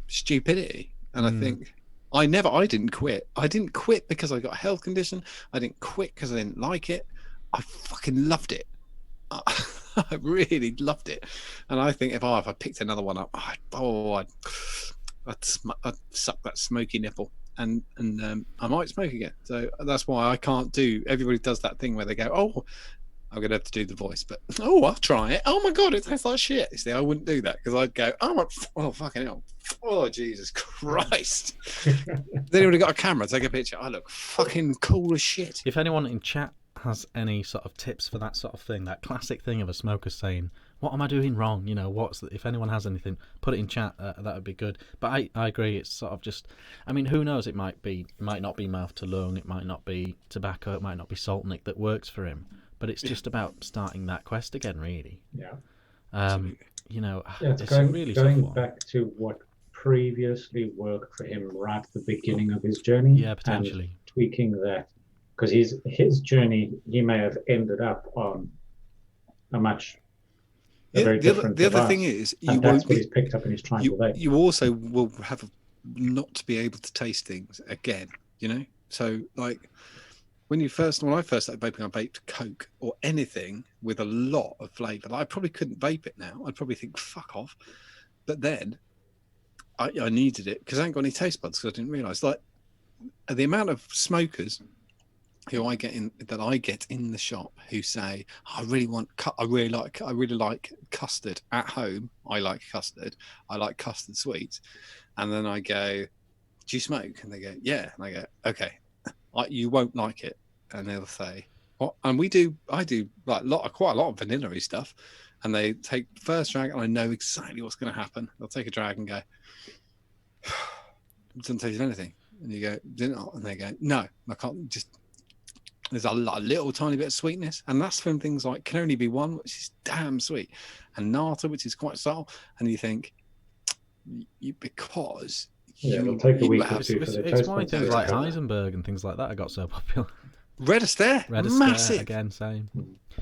stupidity. And I think I didn't quit. I didn't quit because I got a health condition. I didn't quit because I didn't like it. I fucking loved it. I really loved it. And I think if I picked another one up, I'd suck that smoky nipple. and I might smoke again. So that's why I can't do. Everybody does that thing where they go, "Oh, I'm gonna have to do the voice," but I'll try it. Oh my god, it tastes like shit. You see, I wouldn't do that because I'd go, "Oh fucking hell, oh Jesus Christ!" Then already got a camera, take a picture. I look fucking cool as shit. If anyone in chat has any sort of tips for that sort of thing, that classic thing of a smoker saying, "What am I doing wrong?" You know, if anyone has anything, put it in chat. That would be good. But I agree. It's sort of just, I mean, who knows? It might not be mouth to lung. It might not be tobacco. It might not be salt nick that works for him. But it's just about starting that quest again, really. Yeah. You know, it's going back to what previously worked for him right at the beginning of his journey. Yeah, potentially. And tweaking that, because his journey, he may have ended up on a very different the other thing is, that's what he's picked up in his triangle vape. You also will have not to be able to taste things again, you know? So, like, when I first started vaping, I vaped Coke or anything with a lot of flavour. Like, I probably couldn't vape it now. I'd probably think, fuck off. But then I needed it because I ain't got any taste buds because I didn't realise. Like, the amount of smokers who I get in the shop who say, I really like custard at home. I like custard. I like custard sweets. And then I go, do you smoke? And they go, yeah. And I go, okay. You won't like it. And they'll say, what? And I do like quite a lot of vanilla-y stuff. And they take first drag, and I know exactly what's going to happen. They'll take a drag and go, it doesn't taste anything. And you go, didn't I? And they go, no, I can't. Just there's a little tiny bit of sweetness, and that's from things like Can Only Be One, which is damn sweet, and Nata, which is quite subtle. And you think, because it'll take a week or two for the it's why things like Heisenberg and things like that got so popular. Red Astaire, massive. Again, same.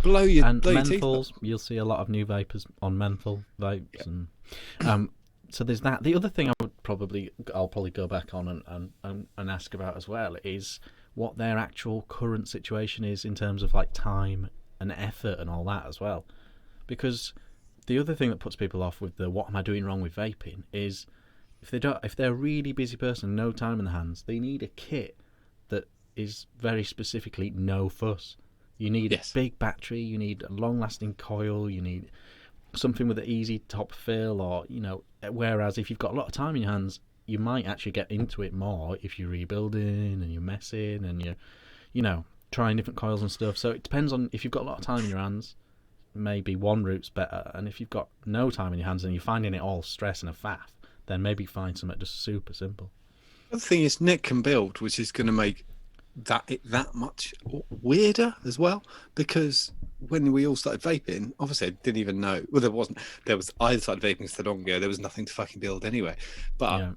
Blow your menthols, teeth. You'll see a lot of new vapors on menthol vapes, and so there's that. The other thing I'll probably go back on and ask about as well is what their actual current situation is in terms of like time and effort and all that as well, because the other thing that puts people off with the "what am I doing wrong with vaping" is if they're a really busy person, no time in the hands, they need a kit that is very specifically no fuss. You need a big battery, you need a long-lasting coil, you need something with an easy top fill, or whereas if you've got a lot of time in your hands, you might actually get into it more if you're rebuilding and you're messing and you're trying different coils and stuff. So it depends on, if you've got a lot of time in your hands, maybe one route's better, and if you've got no time in your hands and you're finding it all stress and a faff, then maybe find something just super simple. The other thing is Nick can build, which is going to make that much weirder as well, because when we all started vaping, obviously I didn't even know. Well, I started vaping so long ago, there was nothing to fucking build anyway. But I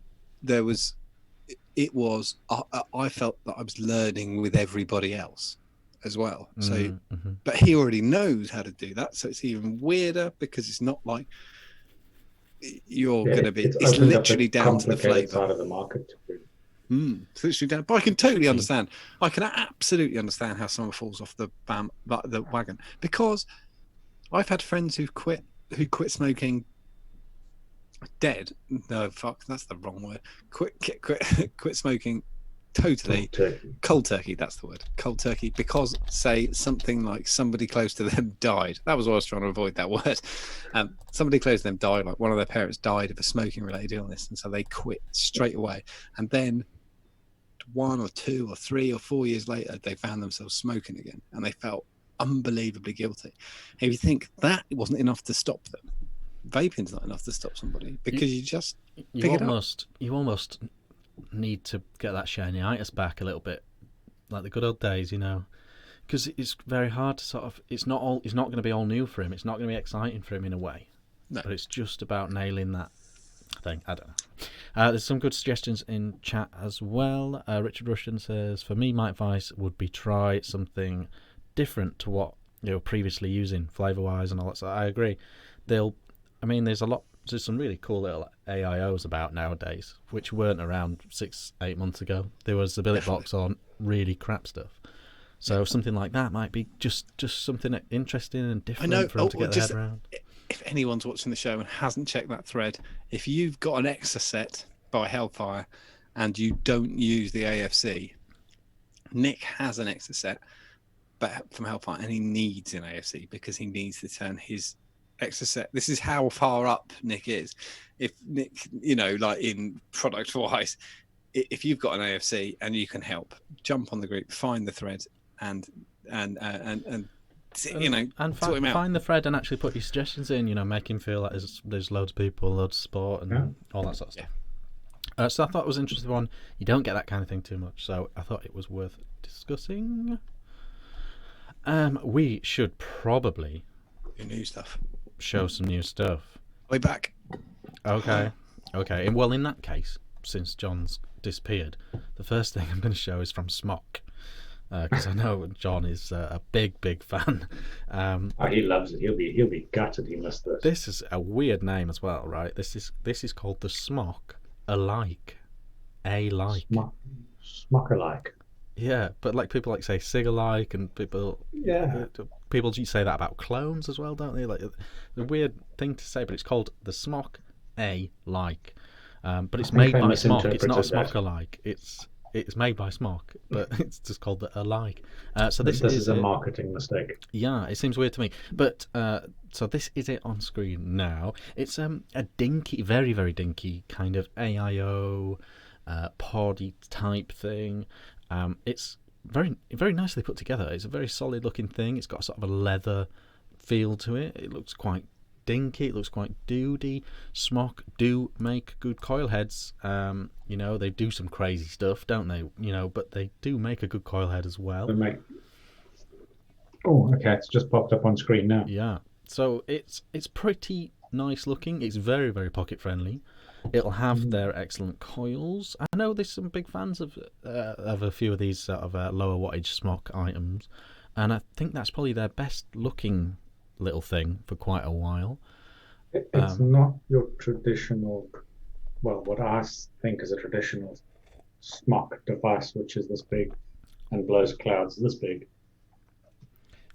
felt that I was learning with everybody else as well. So, but he already knows how to do that, so it's even weirder because it's not like you're going to be. It's literally down to the flavour side of the market. It's literally down. But I can totally understand. I can absolutely understand how someone falls off the wagon, because I've had friends who quit smoking. Dead? No, fuck, that's the wrong word. Quit smoking. Totally cold turkey. That's the word. Cold turkey, because say something like somebody close to them died. That was what I was trying to avoid, that word. Somebody close to them died, like one of their parents died of a smoking related illness, and so they quit straight away. And then 1 or 2 or 3 or 4 years later, they found themselves smoking again, and they felt unbelievably guilty. And if you think that wasn't enough to stop them, vaping's not enough to stop somebody, because you almost need to get that shiny-itis back a little bit, like the good old days, because it's very hard to sort of. It's not going to be all new for him. It's not going to be exciting for him in a way. No. But it's just about nailing that thing. I don't know. There's some good suggestions in chat as well. Richard Rushton says, for me, my advice would be try something different to what you were previously using, flavour-wise and all that. So I agree. There's some really cool little AIOs about nowadays, which weren't around 6-8 months ago. There was the billet box on really crap stuff. So something like that might be just something interesting and different for them to get their head around. If anyone's watching the show and hasn't checked that thread, if you've got an Exocet by Hellfire and you don't use the AFC, Nick has an extra set from Hellfire, and he needs an AFC because he needs to turn his extra set. This is how far up Nick is. If Nick, like in product wise, if you've got an AFC and you can help, jump on the group, find the thread, and find the thread and actually put your suggestions in. Make him feel like there's loads of people, loads of sport, and all that sort of stuff. So I thought it was an interesting one. You don't get that kind of thing too much, so I thought it was worth discussing. We should probably new stuff. Show some new stuff. Way back. Okay. And well, in that case, since John's disappeared, the first thing I'm going to show is from Smock, because I know John is a big fan. He loves it. He'll be gutted he missed this. This is a weird name as well, right? This is called the Smock alike. Smock alike. Yeah, but like people say sig alike, and people say that about clones as well, don't they? Like a weird thing to say, but it's called the Smock alike. But it's made by Smock. It's not a Smock alike. It's made by Smock, but it's just called the alike. So this is a marketing mistake. Yeah, it seems weird to me. But so this is it on screen now. It's a dinky, very very dinky kind of AIO poddy type thing. It's very very nicely put together. It's a very solid looking thing. It's got sort of a leather feel to it. It looks quite dinky. It looks quite duty. Smock do make good coil heads. They do some crazy stuff, don't they? But they do make a good coil head as well. Oh, okay. It's just popped up on screen now. Yeah. So it's pretty nice looking. It's very very pocket friendly. It'll have their excellent coils. I know there's some big fans of a few of these sort of lower wattage Smock items, and I think that's probably their best looking little thing for quite a while. It's not your traditional, what I think is a traditional Smock device, which is this big and blows clouds this big.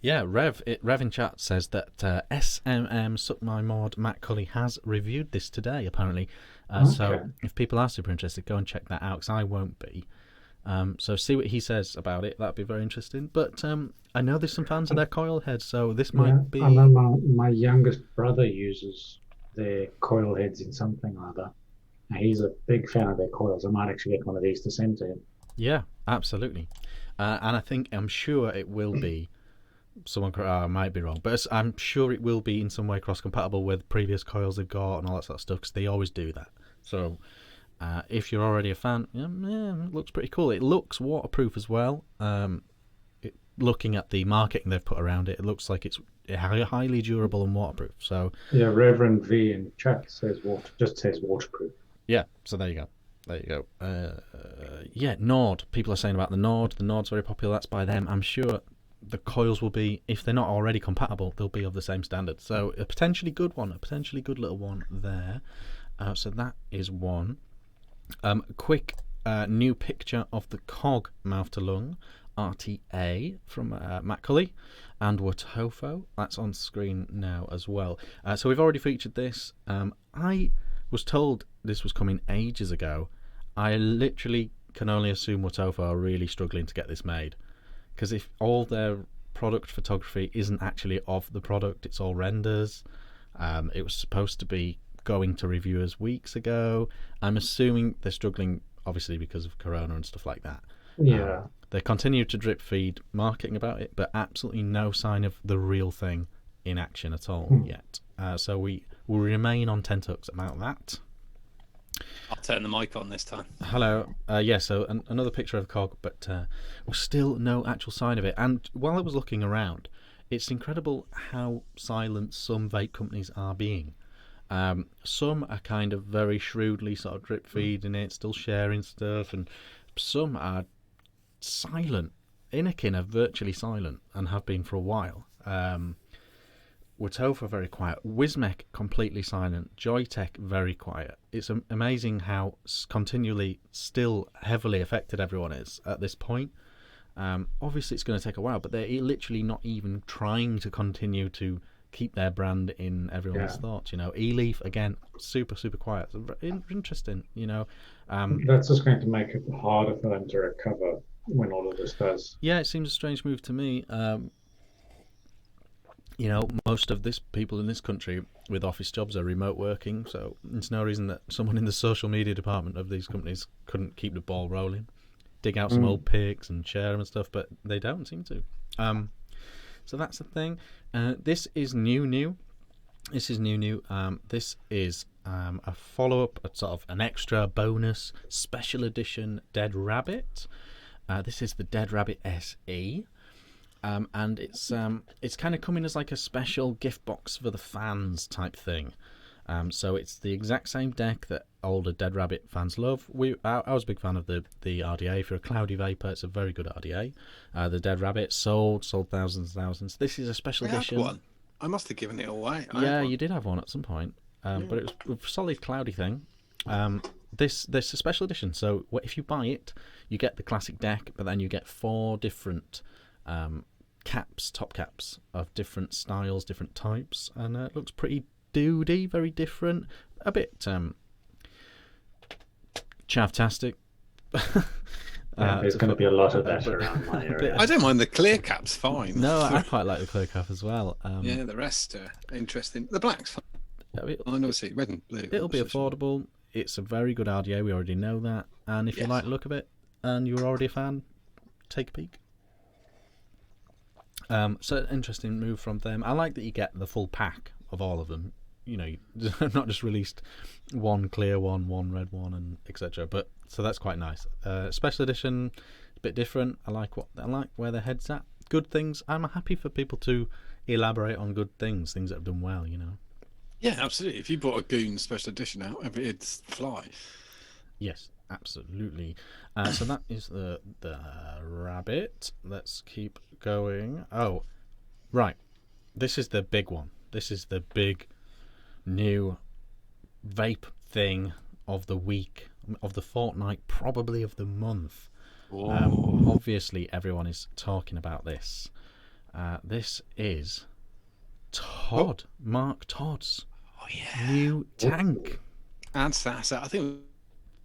Yeah, Rev in chat says that SMM Suck My Mod Matt Cully has reviewed this today, apparently. So if people are super interested, go and check that out, because I won't be. So see what he says about it. That'd be very interesting. But I know there's some fans of their coil heads, so this might be... I know my youngest brother uses their coil heads in something or other. He's a big fan of their coils. I might actually get one of these to send to him. Yeah, absolutely. And I'm sure it will be... I might be wrong, but I'm sure it will be in some way cross-compatible with previous coils they've got and all that sort of stuff, because they always do that. So if you're already a fan, it looks pretty cool. It looks waterproof as well. Looking at the marketing they've put around it, it looks like it's highly durable and waterproof. So yeah, Reverend V in chat says waterproof. Yeah, so there you go. Nord. People are saying about the Nord. The Nord's very popular. That's by them. I'm sure the coils will be, if they're not already compatible, they'll be of the same standard. So a potentially good one, a potentially good little one there. So that is one. Quick new picture of the COG mouth to lung RTA from Matt Cully and Watofo. That's on screen now as well. So we've already featured this. I was told this was coming ages ago. I literally can only assume Watofo are really struggling to get this made, because if all their product photography isn't actually of the product, it's all renders. It was supposed to be going to reviewers weeks ago. I'm assuming they're struggling, obviously, because of Corona and stuff like that. Yeah. They continue to drip feed marketing about it, but absolutely no sign of the real thing in action at all yet. So we will remain on tenterhooks about that. I'll turn the mic on this time. Hello. So another picture of COG, but still no actual sign of it. And while I was looking around, it's incredible how silent some vape companies are being. Some are kind of very shrewdly sort of drip feeding it, still sharing stuff, and some are silent. Inakin are virtually silent and have been for a while. Watofo very quiet. Wismec completely silent. Joytech very quiet. It's amazing how continually still heavily affected everyone is at this point. Obviously it's going to take a while, but they're literally not even trying to continue to keep their brand in everyone's thoughts. You know, E-Leaf again, super quiet. So interesting. You know, That's just going to make it harder for them to recover when all of this does. yeah, it seems a strange move to me. You know, most of this people in this country with office jobs are remote working, so there's no reason that someone in the social media department of these companies couldn't keep the ball rolling, dig out some old pics and share them and stuff, but they don't seem to. So that's the thing. This is new. This is new. This is a follow-up, a sort of an extra bonus special edition Dead Rabbit. This is the Dead Rabbit SE. And it's kind of coming as like a special gift box for the fans type thing. So it's the exact same deck that older Dead Rabbit fans love. I was a big fan of the RDA. For a cloudy vapor, it's a very good RDA. The Dead Rabbit sold thousands and thousands. This is a special edition. One. I must have given it away. Yeah, you did have one at some point, but it was a solid cloudy thing. This is a special edition. So if you buy it, you get the classic deck, but then you get 4 different top caps of different styles, different types, and it looks pretty doody, very different, a bit chavtastic. There's going to be a lot of that around my area. I don't mind the clear cap's fine. No, I quite like the clear cap as well. Yeah, the rest are interesting. The black's fine. I know, see, red and blue. It'll be affordable. It's a very good RDA, we already know that, and if you like the look of it and you're already a fan, take a peek. So interesting move from them. I like that you get the full pack of all of them. You know, not just released one clear one red one, and etc. But so that's quite nice. Special edition, a bit different. I like where their head's at. Good things. I'm happy for people to elaborate on good things that have done well. You know. Yeah, absolutely. If you bought a Goon special edition out, it'd fly. Yes, absolutely. So that is the rabbit. Let's keep going. Oh, right. This is the big one. This is the big new vape thing of the week, of the fortnight, probably of the month. Obviously, everyone is talking about this. This is Mark Todd's new tank. And I think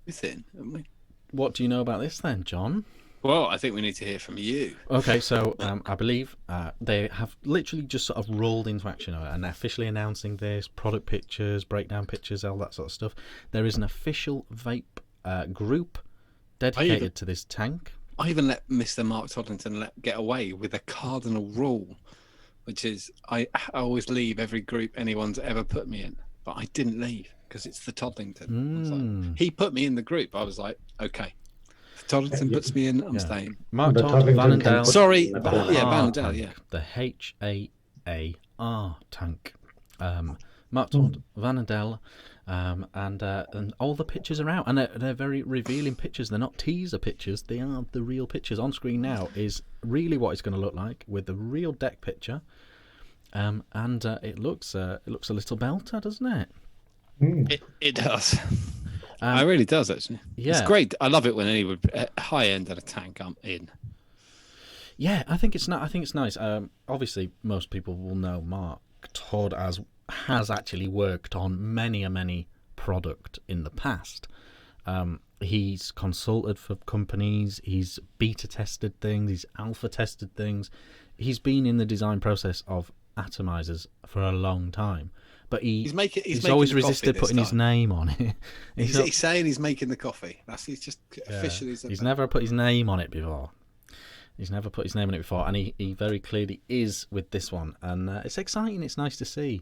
we're thin, haven't we? What do you know about this then, John? Well, I think we need to hear from you. Okay, so I believe they have literally just sort of rolled into action and officially announcing this, product pictures, breakdown pictures, all that sort of stuff. There is an official vape group dedicated to this tank. I even let Mr. Mark Toddington get away with a cardinal rule, which is I always leave every group anyone's ever put me in, but I didn't leave because it's the Toddington. He put me in the group. I was like, okay. Toddington puts me in, I'm staying. Mark Todd, Vanendale. Sorry, Vanendale, yeah. The HAAR tank. Mark Todd, Vanendale, and all the pictures are out, and they're very revealing pictures. They're not teaser pictures; they are the real pictures. On screen now is really what it's going to look like with the real deck picture, and it looks a little belter, doesn't it? It does. It really does, actually. Yeah. It's great. I love it when anyone high end at a tank I'm in. Yeah, I think it's nice. Obviously, most people will know Mark Todd has actually worked on many product in the past. He's consulted for companies. He's beta tested things. He's alpha tested things. He's been in the design process of atomizers for a long time. But he's always resisted putting his name on it. He's saying he's making the coffee. He's just officially said he's never put his name on it before. And he very clearly is with this one. And it's exciting. It's nice to see.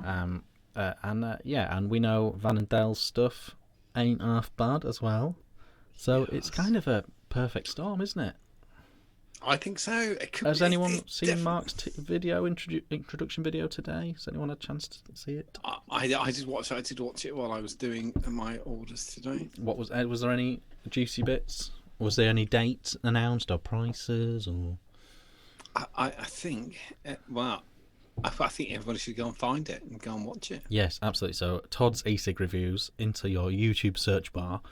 And we know Vanendale's stuff ain't half bad as well. So it's kind of a perfect storm, isn't it? I think so. Has anyone seen Mark's introduction video today? Has anyone had a chance to see it? I did watch it. I did watch it while I was doing my orders today. What was there any juicy bits? Was there any dates announced or prices or? I think. I think everybody should go and find it and go and watch it. Yes, absolutely. So Todd's e-cig reviews into your YouTube search bar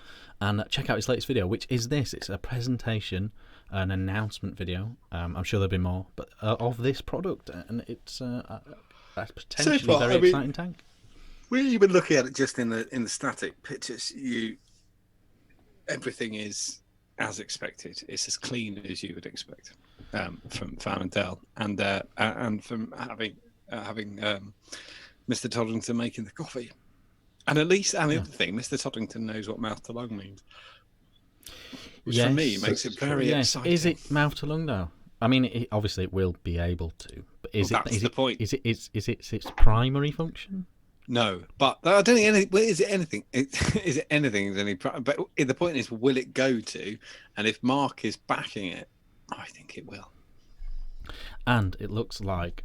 and check out his latest video, which is this. It's a presentation, an announcement video. I'm sure there'll be more, but of this product, and it's That's potentially So far, very exciting tank. We're even looking at it just in the static pictures. Everything is as expected. It's as clean as you would expect from Farmingdale, and from having Mr. Toddington making the coffee. And at least, and the other thing, Mr. Toddington knows what mouth to lung means, which for me makes it very exciting. Is it mouth to lung though? I mean, obviously it will be able to, but that's the point. Is it its primary function? No, but I don't think anything. Is it anything? Is it anything? But the point is, will it go to? And if Mark is backing it, I think it will. And it looks like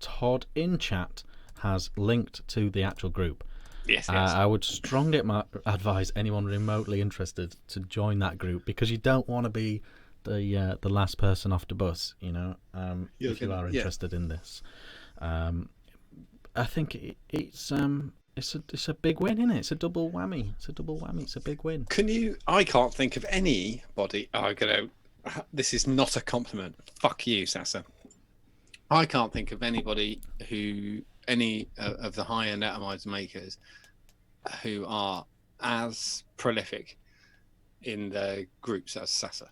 Todd in chat has linked to the actual group. Yes. I would strongly advise anyone remotely interested to join that group, because you don't want to be the last person off the bus. If you are interested in this. I think it's a big win, isn't it? It's a double whammy. It's a big win. I can't think of anybody. This is not a compliment. Fuck you, Sasa. I can't think of anybody any of the high-end atomizer makers who are as prolific in the groups as Sasa.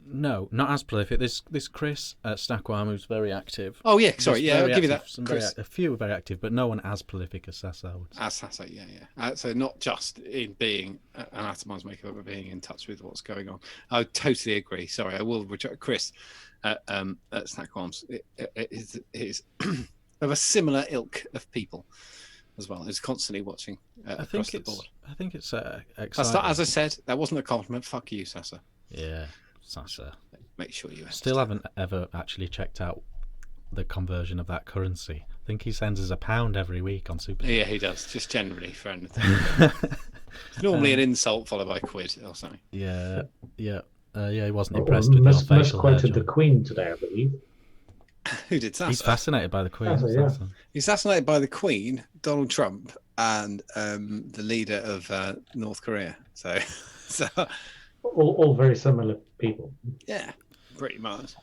No, not as prolific. This Chris at Stackwam, who's very active. Oh yeah, sorry, I'll give you that. Chris. A few are very active, but no one as prolific as Sasa. As Sasa, yeah. So not just in being an atomizer maker, but being in touch with what's going on. I totally agree. Sorry, I will reject Chris at Stackwam's. It is of a similar ilk of people as well. It's constantly watching across the board. I think it's exciting. As I said, that wasn't a compliment. Fuck you, Sasa. Yeah, Sasa. Make sure you still haven't ever actually checked out the conversion of that currency. I think he sends us £1 every week on Super. Yeah, he does. Just generally for anything. It's normally an insult followed by quid or something. Yeah. He wasn't impressed with your facial misquoted the Queen today, I believe. Who did Sasa? He's fascinated by the Queen. He's fascinated by the Queen, Donald Trump, and the leader of North Korea. So. All very similar people. Yeah, pretty much.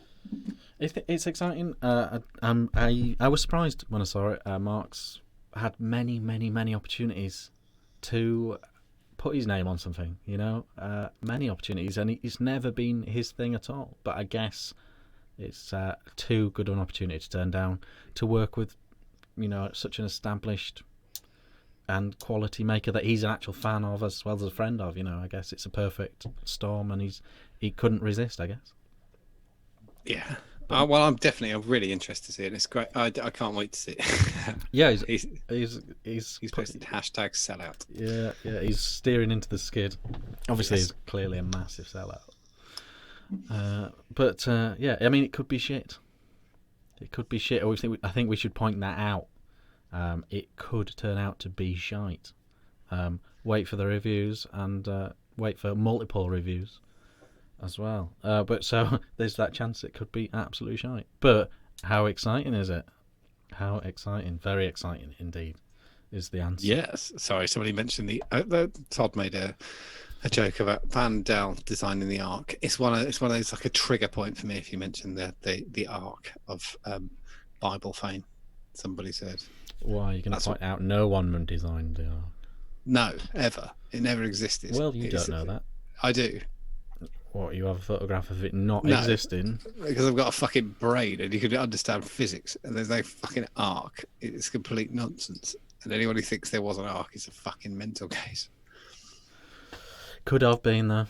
It's exciting. I was surprised when I saw it. Mark's had many opportunities to put his name on something. Many opportunities, and it's never been his thing at all. But I guess it's too good an opportunity to turn down, to work with, such an established and quality maker that he's an actual fan of as well as a friend of. I guess it's a perfect storm, and he couldn't resist, I guess. Yeah. Well, I'm really interested to see it. It's great. I can't wait to see it. Yeah, he's posted hashtag sellout. Yeah, he's steering into the skid. Obviously, He's clearly a massive sellout. But I mean, it could be shit. It could be shit. I think we should point that out. It could turn out to be shite. Wait for the reviews, and wait for multiple reviews as well. But so there's that chance it could be absolute shite. But how exciting is it? How exciting! Very exciting indeed is the answer. Yes. Sorry, somebody mentioned Todd made a joke about Van Dell designing the Ark. It's one of those, like a trigger point for me if you mention the Ark of Bible fame. Somebody said. Why are you going to point out no one designed the Ark? No, ever. It never existed. Well, you don't know that. I do. What, you have a photograph of it not existing? Because I've got a fucking brain and you can understand physics, and there's no fucking Ark. It's complete nonsense. And anyone who thinks there was an Ark is a fucking mental case. Could have been, though.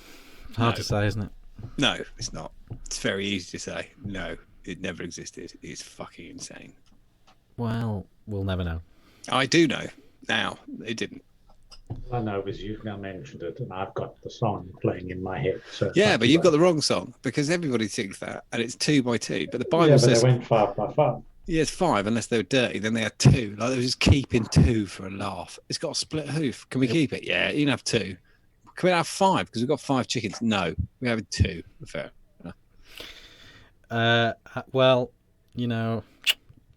Hard to say, isn't it? No, it's not. It's very easy to say. No, it never existed. It's fucking insane. Well, we'll never know. I do know now. It didn't. I know because you've now mentioned it, and I've got the song playing in my head. So yeah, but you've got the wrong song, because everybody thinks that, and it's 2 by 2. But the Bible says they went 5 by 5. Yeah, it's 5 unless they were dirty. Then they had 2. Like they were just keeping 2 for a laugh. It's got a split hoof. Can we keep it? Yeah, you can have 2. Can we have 5 because we've got 5 chickens? No, we have 2. Fair. Well,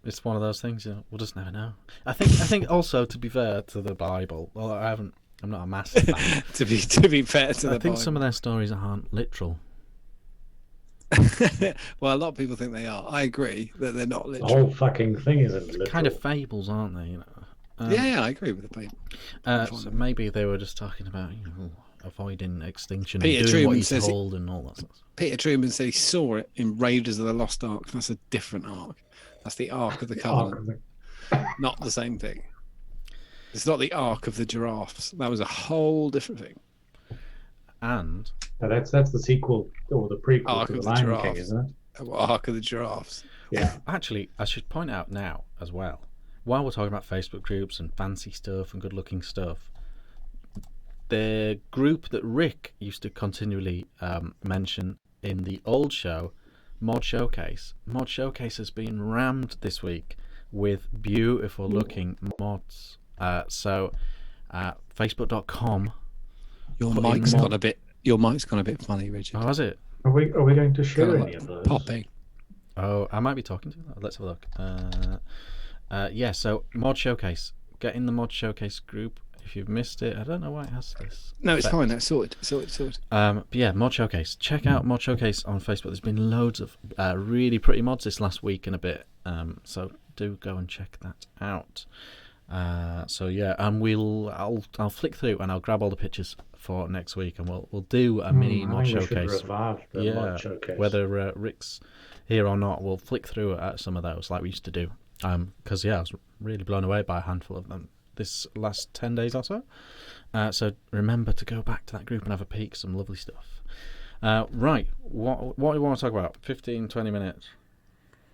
it's one of those things. We'll just never know. I think also, to be fair to the Bible, well, I'm not a massive fan. to be fair to the Bible, I think some of their stories aren't literal. Well, a lot of people think they are. I agree that they're not The literal. whole fucking thing isn't literal. Kind of fables, aren't they? You know. Yeah, I agree with the paper. So maybe they were just talking about avoiding extinction Peter and doing what Truman you're says told and all that stuff. Peter Truman said he saw it in Raiders of the Lost Ark. That's a different ark. That's the Ark of the Covenant. Not the same thing. It's not the Ark of the Giraffes. That was a whole different thing. And that's the sequel or the prequel Ark to the of the Lion Giraffe. King, isn't it? Ark of the Giraffes. Yeah. actually, I should point out now as well, while we're talking about Facebook groups and fancy stuff and good-looking stuff, the group that Rick used to continually mention in the old show, Mod Showcase has been rammed this week with beautiful looking mods. So facebook.com. Your mic's gone a bit funny, Richard. Oh, has it? Are we going to share Kinda any of those? Popping. Oh, I might be talking to that. Let's have a look. Yeah, so Mod Showcase. Get in the Mod Showcase group. If you've missed it, I don't know why it has this. No, it's fine. That's sorted. But yeah, Mod Showcase. Check out Mod Showcase on Facebook. There's been loads of really pretty mods this last week and a bit. So do go and check that out. So yeah, and I'll flick through and I'll grab all the pictures for next week, and we'll do a mini Mod Showcase. Mod Showcase. Whether Rick's here or not, we'll flick through at some of those like we used to do. Because I was really blown away by a handful of them this last 10 days or so. So remember to go back to that group and have a peek. Some lovely stuff. Right, what do you want to talk about? 15-20 minutes.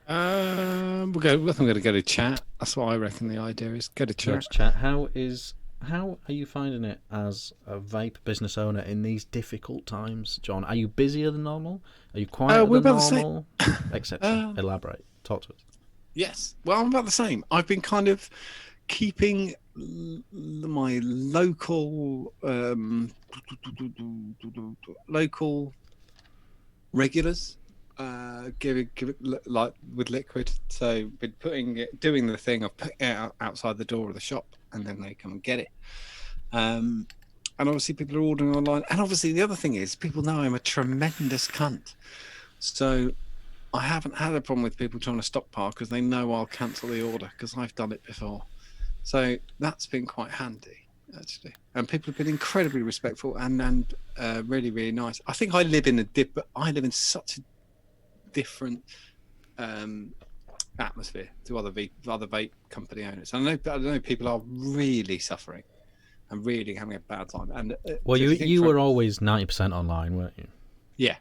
I'm going to go to chat. That's what I reckon the idea is. Go to chat. How are you finding it as a vape business owner in these difficult times, John? Are you busier than normal? Are you quieter than normal? Etc. Elaborate. Talk to us. Yes. Well, I'm about the same. I've been kind of keeping my local regulars, give it like with liquid. So been doing the thing of putting it outside the door of the shop, and then they come and get it. And obviously people are ordering online. And obviously the other thing is people know I'm a tremendous cunt. So I haven't had a problem with people trying to stockpile because they know I'll cancel the order because I've done it before. So that's been quite handy, actually. And people have been incredibly respectful and really, really nice. I think I live in such a different atmosphere to other vape company owners. I know people are really suffering and really having a bad time. And well, you were always 90% online, weren't you? Yeah.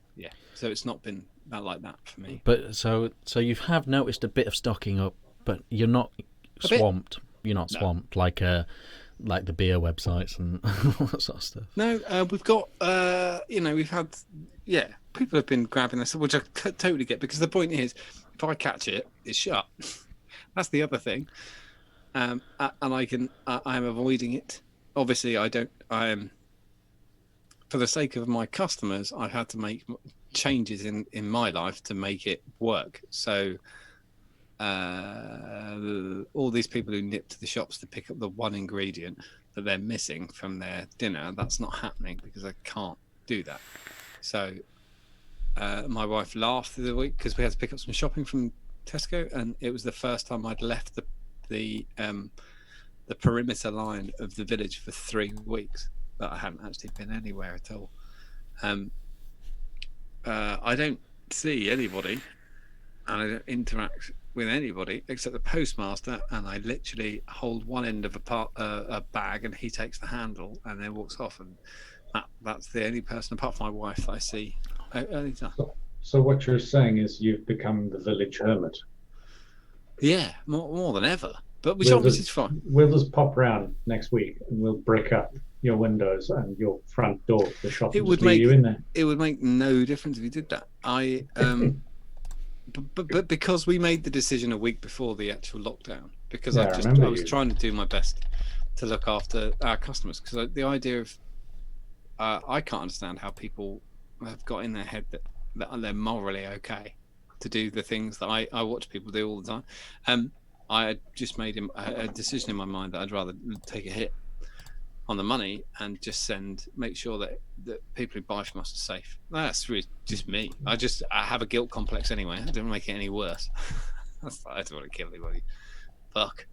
So it's not been like that for me. But so you have noticed a bit of stocking up, but you're not swamped. You're not swamped like the beer websites and all that sort of stuff. No, we've got we've had people have been grabbing this, which I totally get, because the point is, if I catch it, it's shut. That's the other thing, and I am avoiding it. Obviously, I am. For the sake of my customers, I've had to make changes in my life to make it work. So all these people who nip to the shops to pick up the one ingredient that they're missing from their dinner, that's not happening because I can't do that. So my wife laughed through the week because we had to pick up some shopping from Tesco, and it was the first time I'd left the perimeter line of the village for 3 weeks, that I hadn't actually been anywhere at all. I don't see anybody, and I don't interact with anybody except the postmaster, and I literally hold one end of a bag and he takes the handle and then walks off, and that's the only person apart from my wife that I see any time. So what you're saying is you've become the village hermit. Yeah, more than ever. But which obviously is fine. We'll just pop round next week and we'll brick up your windows and your front door of the shop. It would make you in there. It would make no difference if you did that. But because we made the decision a week before the actual lockdown, because I was trying to do my best to look after our customers, because the idea of I can't understand how people have got in their head that they're morally okay to do the things that I watch people do all the time. I had just made a decision in my mind that I'd rather take a hit on the money and just make sure that people who buy from us are safe. That's really just me. I have a guilt complex anyway. I don't make it any worse. I don't want to kill anybody. Fuck.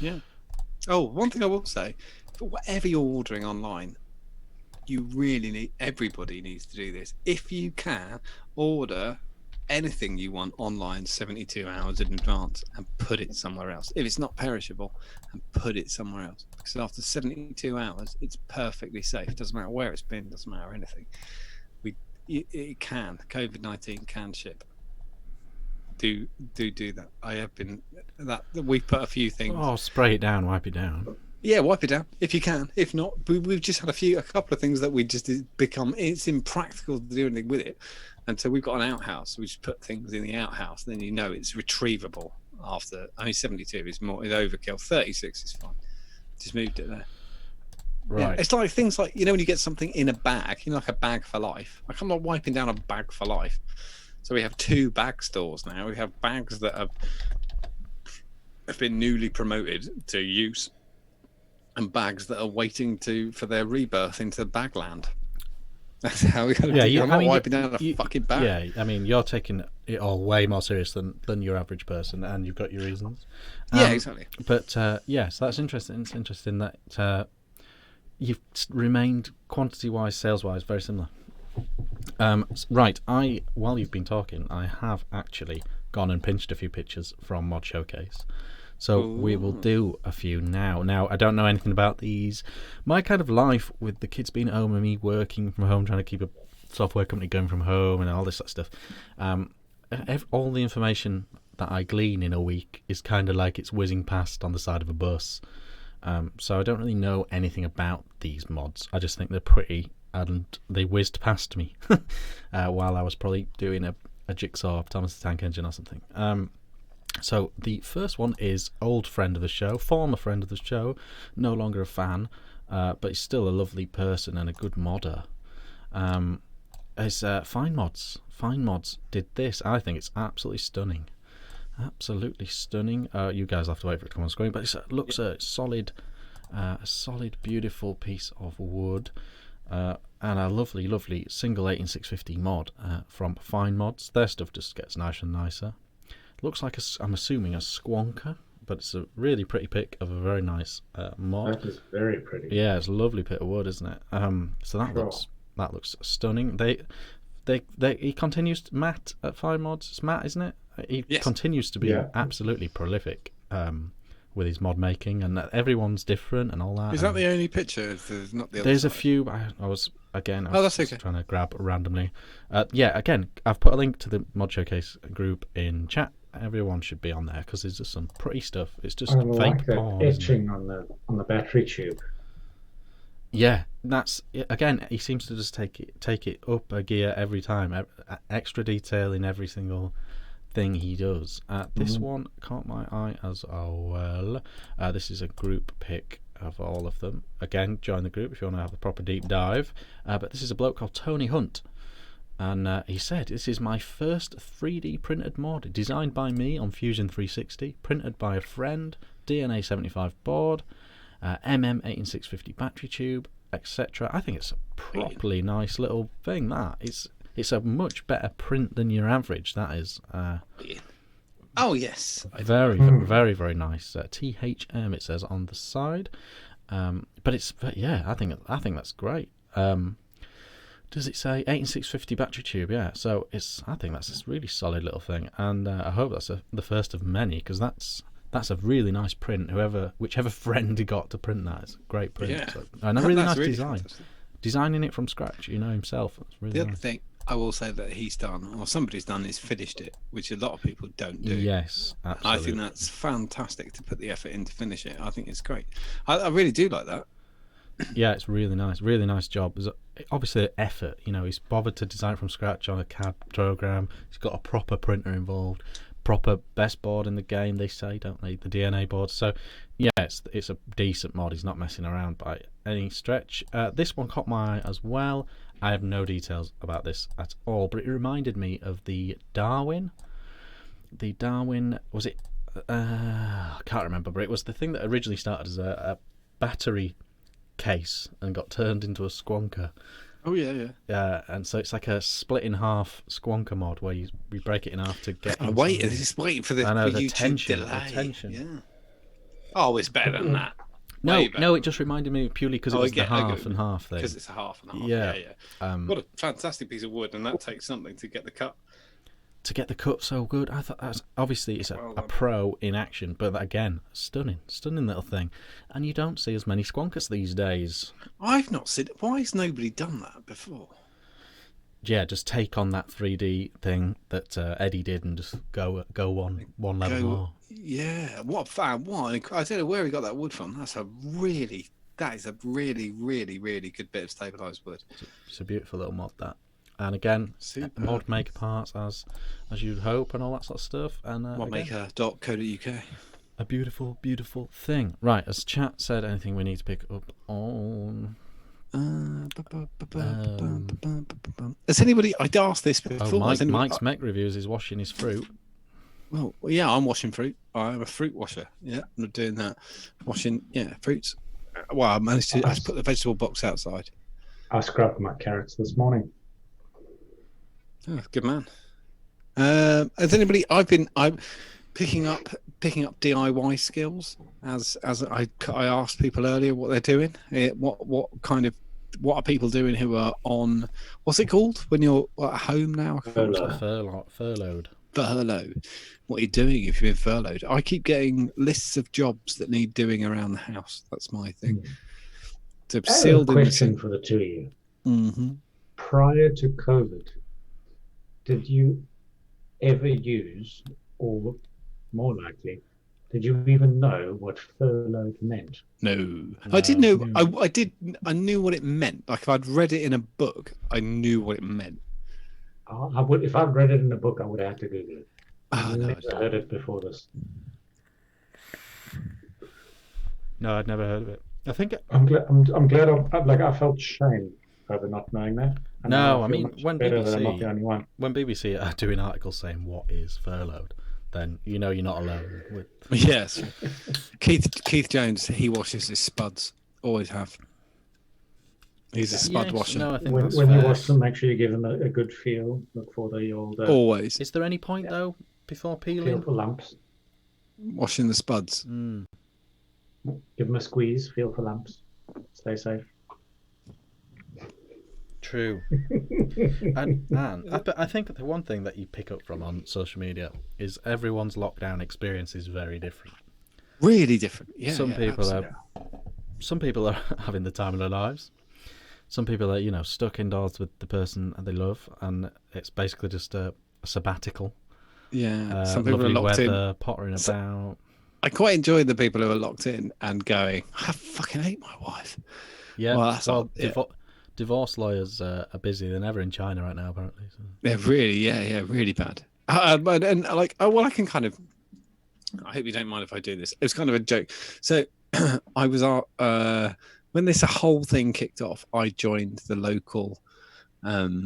Yeah. Oh, one thing I will say, for whatever you're ordering online, everybody needs to do this. If you can, order anything you want online 72 hours in advance and put it somewhere else. If it's not perishable, and put it somewhere else. Because after 72 hours, it's perfectly safe. Doesn't matter where it's been, doesn't matter anything. It can. COVID-19 can ship. Do that. I have been that we've put a few things. Oh, spray it down, wipe it down. Yeah, wipe it down if you can. If not, we've just had a couple of things that we just it's impractical to do anything with it. And so we've got an outhouse. We just put things in the outhouse, and then it's retrievable after. 72 is overkill. 36 is fine. Just moved it there. Right. Yeah, it's like things like when you get something in a bag, like a bag for life. Like I'm not wiping down a bag for life. So we have 2 bag stores now. We have bags that have been newly promoted to use, and bags that are waiting for their rebirth into bagland. That's how we got to do it. I'm not wiping down a fucking bag. Yeah, I mean, you're taking it all way more serious than your average person, and you've got your reasons. Yeah, exactly. But so that's interesting. It's interesting that you've remained quantity-wise, sales-wise, very similar. Right, while you've been talking, I have actually gone and pinched a few pictures from Mod Showcase. So we will do a few now. Now, I don't know anything about these. My kind of life with the kids being at home and me working from home, trying to keep a software company going from home and all this sort of stuff, all the information that I glean in a week is kind of like it's whizzing past on the side of a bus. So I don't really know anything about these mods. I just think they're pretty, and they whizzed past me while I was probably doing a jigsaw of Thomas the Tank Engine or something. So the first one is old friend of the show, former friend of the show, no longer a fan, but he's still a lovely person and a good modder. It's Fine Mods. Fine Mods did this. I think it's absolutely stunning. Absolutely stunning. You guys have to wait for it to come on screen, but it looks a solid, beautiful piece of wood. And a lovely, lovely single 18650 mod from Fine Mods. Their stuff just gets nicer and nicer. Looks like I'm assuming a squonker, but it's a really pretty pic of a very nice mod. That is very pretty. Yeah, it's a lovely bit of wood, isn't it? So that looks stunning. He continues Matt at Fine Mods. It's Matt, isn't it? He continues to be absolutely prolific with his mod making, and everyone's different and all that. Is that the only picture? There's not the other There's side? a few. I was that's okay. Trying to grab randomly. Again, I've put a link to the Mod Showcase group in chat. Everyone should be on there because there's just some pretty stuff. It's just I fake like that porn, etching on the battery tube. Yeah, that's again. He seems to just take it up a gear every time. Extra detail in every single thing he does. This one caught my eye as well. This is a group pic of all of them. Again, join the group if you want to have a proper deep dive. But this is a bloke called Tony Hunt. And he said, this is my first 3D printed mod, designed by me on Fusion 360, printed by a friend, DNA 75 board, MM18650 battery tube, etc. I think it's a properly nice little thing, that. It's a much better print than your average, that is. Oh, yes. Very, very, very nice. THM, it says on the side. But I think that's great. Does it say 18650 battery tube? Yeah, so I think that's a really solid little thing, and I hope that's the first of many, because that's a really nice print. Whichever friend he got to print that, it's a great print. Yeah. So, and a really nice design. Fantastic. Designing it from scratch, himself. It's really The nice. other thing I will say that he's done, or somebody's done, is finished it, which a lot of people don't do. Yes, absolutely. I think that's fantastic to put the effort in to finish it. I think it's great. I really do like that. Yeah, it's really nice job. There's obviously effort. He's bothered to design it from scratch on a CAD program. He's got a proper printer involved, proper best board in the game, they say, don't they? The DNA board. So yeah, it's a decent mod. He's not messing around by any stretch. This one caught my eye as well. I have no details about this at all, but it reminded me of the Darwin. The Darwin, was it? I can't remember, but it was the thing that originally started as a battery case and got turned into a squonker. Oh yeah. And so it's like a split in half squonker mod where you break it in half to get. I'm waiting, just waiting for the I know, for the YouTube tension, delay. the tension. Yeah. Oh, it's better than that. No, it just reminded me purely because it was the half and half thing. Because it's a half and half. Yeah. What a fantastic piece of wood, and that takes something to get the cut. To get the cut so good, I thought obviously it's a pro in action, but again, stunning little thing, and you don't see as many squonkers these days. I've not seen. Why has nobody done that before? Yeah, just take on that 3D thing that Eddie did and just go one level more. Yeah, what a fan! What I don't know where he got that wood from. That is a really, really, really good bit of stabilised wood. It's a beautiful little mod, that. And again, mod maker parts as you'd hope and all that sort of stuff. And modmaker.co.uk. A beautiful, beautiful thing. Right, as chat said, anything we need to pick up on? Has anybody? I'd asked this before. Mike's Mech Reviews is washing his fruit. Well, yeah, I'm washing fruit. I'm a fruit washer. Yeah, I'm not doing that. Washing, fruits. Well, I managed to. I just put the vegetable box outside. I scrubbed my carrots this morning. Oh, good man. Has anybody? I'm picking up DIY skills as I asked people earlier what they're doing. What are people doing who are on, what's it called when you're at home now? Furloughed. What are you doing if you've been furloughed? I keep getting lists of jobs that need doing around the house. That's my thing. So I have a question for the two of you. Mm-hmm. Prior to COVID, did you ever use, or more likely, did you even know what furloughed meant? No. I did know. I knew what it meant. Like if I'd read it in a book, I knew what it meant. I would, if I'd read it in a book, I would have to Google it. Oh, no, I heard it before this. No, I'd never heard of it. I think I'm glad. I felt shame over not knowing that. And no, I mean I'm not the only one. When BBC are doing articles saying what is furloughed, then you know you're not alone. Yes, Keith Jones, he washes his spuds. Always have. He's a spud washer. No, I think when you wash them, make sure you give them a good feel. Look for the old. Always. Is there any point though before peeling? Feel for lumps. Washing the spuds. Give them a squeeze. Feel for lumps. Stay safe. True. and I think the one thing that you pick up from on social media is everyone's lockdown experience is very different. Really different. Yeah. Some people are having the time of their lives. Some people are, stuck indoors with the person they love, and it's basically just a sabbatical. Yeah. Some people are locked in, pottering about. I quite enjoy the people who are locked in and going, I fucking hate my wife. Yeah. Divorce lawyers are busier than ever in China right now, apparently. So. They're really, really bad. I can kind of. I hope you don't mind if I do this. It was kind of a joke. So I was when this whole thing kicked off, I joined the local. There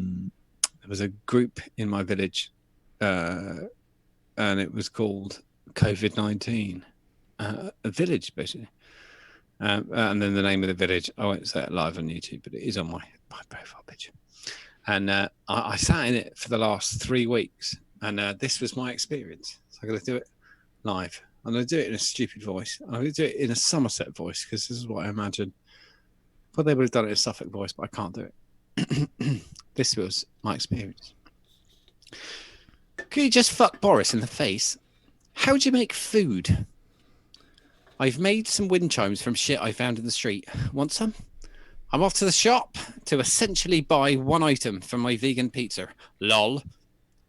was a group in my village, and it was called COVID-19, a village basically. And then the name of the village, I won't say it live on YouTube, but it is on my profile picture. And I sat in it for the last 3 weeks, and this was my experience. So I'm going to do it live. I'm going to do it in a stupid voice. I'm going to do it in a Somerset voice, because this is what I imagine. Well, they would have done it in a Suffolk voice, but I can't do it. This was my experience. Could you just fuck Boris in the face? How do you make food? I've made some wind chimes from shit I found in the street. Want some? I'm off to the shop to essentially buy one item from my vegan pizza. Lol.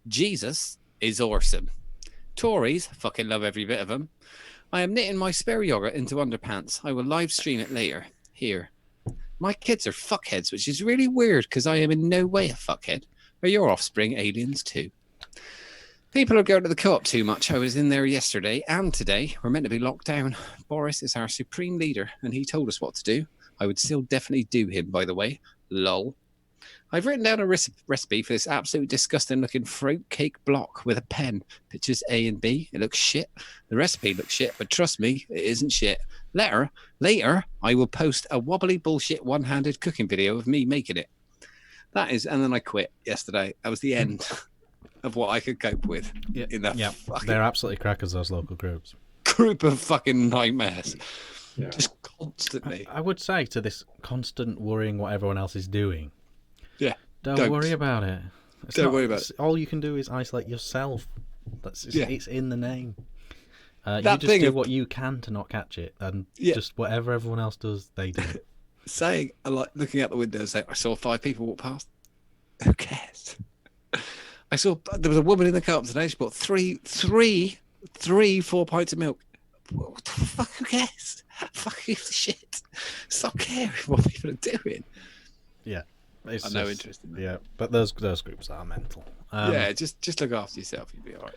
Jesus is awesome. Tories fucking love every bit of them. I am knitting my spare yogurt into underpants. I will live stream it later. Here. My kids are fuckheads, which is really weird because I am in no way a fuckhead. Are your offspring aliens too? People are going to the co-op too much. I was in there yesterday and today. We're meant to be locked down. Boris is our supreme leader and he told us what to do. I would still definitely do him, by the way. Lol. I've written down a recipe for this absolutely disgusting looking fruit cake block with a pen. Pictures A and B. It looks shit. The recipe looks shit, but trust me, it isn't shit. Later, I will post a wobbly bullshit one-handed cooking video of me making it. That is, and then I quit yesterday. That was the end of what I could cope with in that fucking they're absolutely crackers, those local groups. group of fucking nightmares. Yeah. Just constantly. I would say to this constant worrying what everyone else is doing. Yeah. Don't worry about it. Don't worry about it. All you can do is isolate yourself. It's in the name. You That just thing do of- what you can to not catch it, and just whatever everyone else does, they do. Saying, I like looking out the window and saying, I saw 5 people walk past. Who cares? There was a woman in the car today. She bought three 4 pints of milk. What the fuck? Who cares? Fuck you for shit. Stop caring what people are doing. Yeah, it's I'm no interest in that. Yeah, but those groups are mental. Just look after yourself. You'll be all right.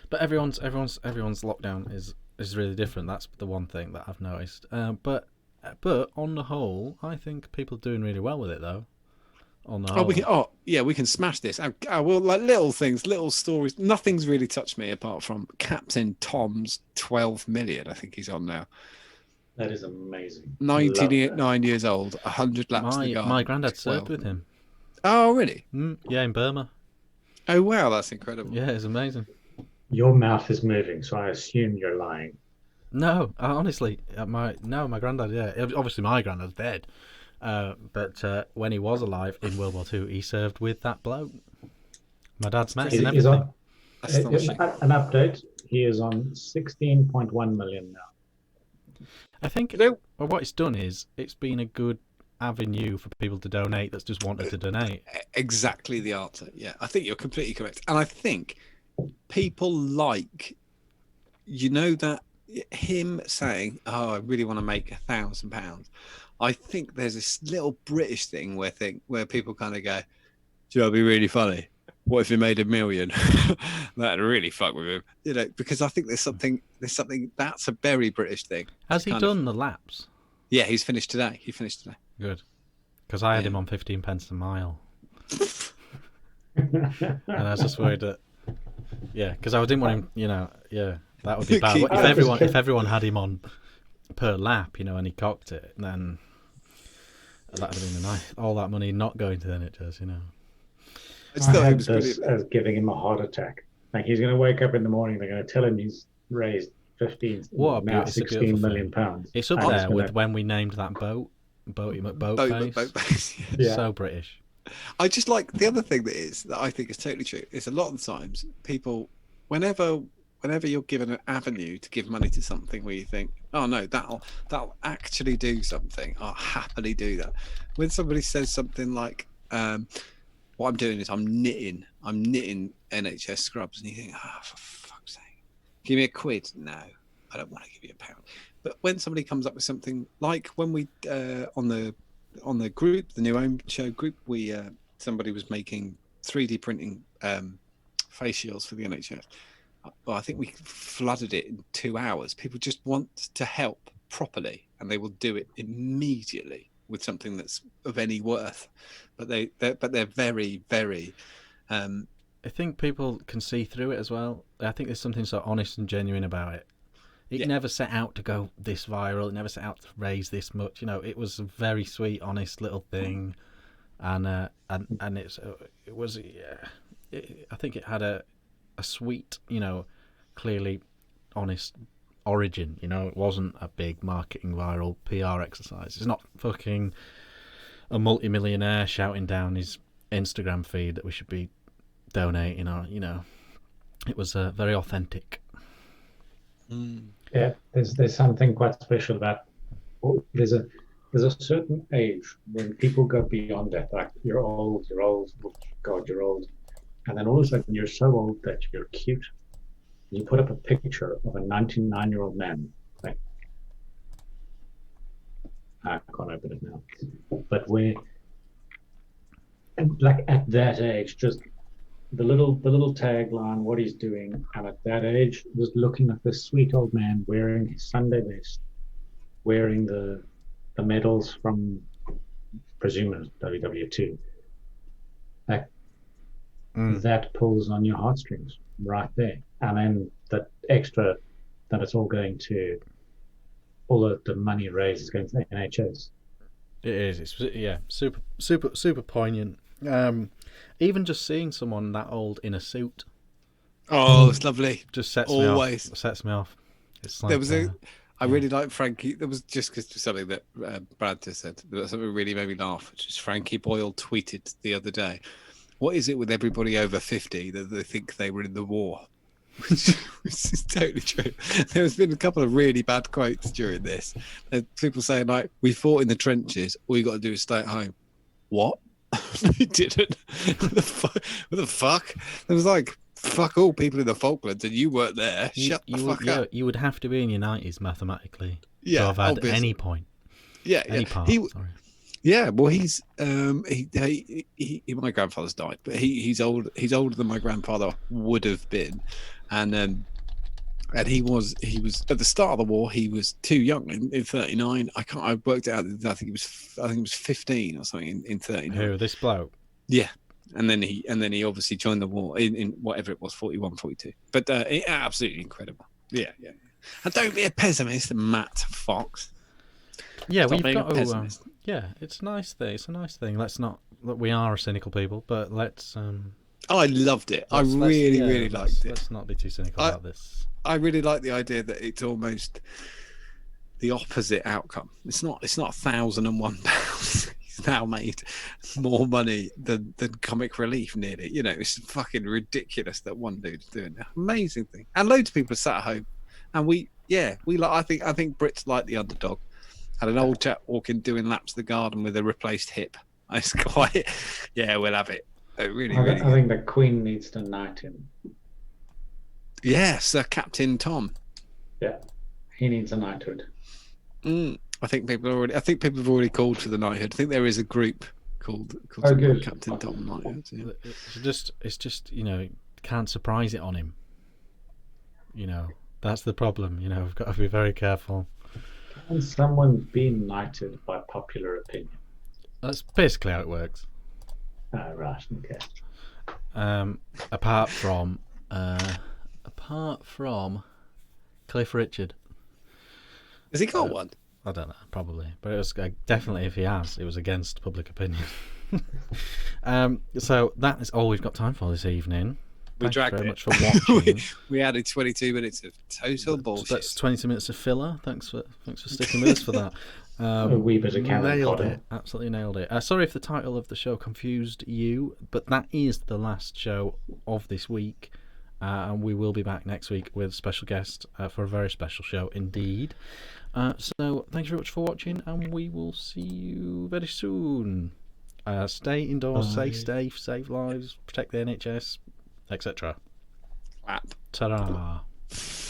But everyone's lockdown is really different. That's the one thing that I've noticed. But on the whole, I think people are doing really well with it, though. On the whole. We can smash this. Well, like little things, little stories. Nothing's really touched me apart from Captain Tom's 12 million. I think he's on now. That is amazing. 99 years old, 100 laps to go. My granddad served with him. Oh, really? Yeah, in Burma. Oh, wow, that's incredible. Yeah, it's amazing. Your mouth is moving, so I assume you're lying. No, honestly, my granddad. Yeah, obviously my granddad's dead. But when he was alive in World War II, he served with that bloke. My dad's mate and everything. An update. He is on 16.1 million now. I think what it's done is it's been a good avenue for people to donate that's just wanted to donate. Exactly the answer. Yeah, I think you're completely correct. And I think people like, that him saying, "Oh, I really want to make £1,000." I think there's this little British thing where people kind of go, "Do you know, it'd be really funny. What if he made $1 million?" That'd really fuck with him, because I think there's something that's a very British thing. Has he done the laps? Yeah, he's finished today. Good, because I had him on 15 pence a mile, and I was just worried that, because I didn't want him, that would be bad. If everyone had him on per lap, and he cocked it, then that would have been nice. All that money not going to the NHS, I had this as giving him a heart attack. Like he's going to wake up in the morning, they're going to tell him he's raised 16 million pounds. It's up there with when we named that boat face. Yeah. So British. I just like the other thing that I think is totally true is a lot of the times people, whenever you're given an avenue to give money to something where you think, oh no, that'll actually do something, I'll happily do that. When somebody says something like, what I'm doing is I'm knitting NHS scrubs, and you think, for fuck's sake, give me £1. No, I don't want to give you £1. But when somebody comes up with something like when we on the group, the new Ohm Show group, somebody was making 3D printing face shields for the NHS. Well, I think we flooded it in 2 hours. People just want to help properly, and they will do it immediately with something that's of any worth. But they're very, very. I think people can see through it as well. I think there's something so honest and genuine about it. It never set out to go this viral. It never set out to raise this much. It was a very sweet, honest little thing, and it was. I think it had a sweet, clearly honest origin. It wasn't a big marketing viral PR exercise. It's not fucking a multi-millionaire shouting down his Instagram feed that we should be donating, or it was very authentic. Yeah, there's something quite special about. There's a certain age when people go beyond that. Like you're old. Oh God, you're old. And then all of a sudden you're so old that you're cute. You put up a picture of a 99-year-old man. Like, I can't open it now. But at that age, just the little tagline, what he's doing, and at that age, just looking at this sweet old man wearing his Sunday best, wearing the medals from, presumably WW2, Like Mm. that pulls on your heartstrings right there. And then the extra that it's all going to, all of the money raised is going to the NHS. It is. It's super poignant. Even just seeing someone that old in a suit Oh, it's lovely. just sets Always. me off. Sets me off. It's like There was I yeah. really like Frankie. There was just because something that Brad just said. There was something really made me laugh, which is Frankie Boyle tweeted the other day. What is it with everybody over 50 that they think they were in the war? Which is totally true. There's been a couple of really bad quotes during this. People saying like, "We fought in the trenches. All you got to do is stay at home." What? No, you didn't. What the fuck? There was like, fuck all people in the Falklands, and you weren't there. Shut the fuck up. You would have to be in your 90s mathematically to Yeah, have had obviously. any point. Yeah, Any yeah. part. Sorry. Yeah, well, he's my grandfather's died, but he's old. He's older than my grandfather would have been, and he was at the start of the war. He was too young in 39. I worked it out. I think it was 15 or something in 39. Who, this bloke? Yeah, and then he obviously joined the war in whatever it was, 41, 42. But absolutely incredible. Yeah. And don't be a pessimist, Matt Fox. Yeah, Stop we've being a got to. pessimist. Yeah, it's a nice thing. It's a nice thing. Let's not. Look, we are a cynical people, but let's. I loved it. I really liked it. Let's not be too cynical about this. I really like the idea that it's almost the opposite outcome. It's not £1,001. He's now made more money than Comic Relief nearly. You know, it's fucking ridiculous that one dude's doing that. Amazing thing. And loads of people are sat at home, and we like. I think Brits like the underdog. Had an old chap walking doing laps of the garden with a replaced hip. It's quite. Yeah, we'll have it. Really. I think the Queen needs to knight him. Yeah, Sir Captain Tom. Yeah, he needs a knighthood. I think people have already called for the knighthood. I think there is a group called good. Captain Tom Knighthood. Yeah. It's just can't surprise it on him. That's the problem. We've got to be very careful. Can someone be knighted by popular opinion? That's basically how it works. Oh, right, okay. Apart from Cliff Richard. Has he got one? I don't know, probably, but it was definitely, if he has, it was against public opinion. So that is all we've got time for this evening. We Thank you dragged very it. much for watching. we added 22 minutes of total bullshit. That's 20 minutes of filler. Thanks for sticking with us for that. A wee bit of cannon nailed fodder. it. Absolutely nailed it. Sorry if the title of the show confused you, but that is the last show of this week. And we will be back next week with a special guest for a very special show indeed. So thank you very much for watching, and we will see you very soon. Stay indoors, stay safe, save lives, protect the NHS, etc. Clap. Ta-ra.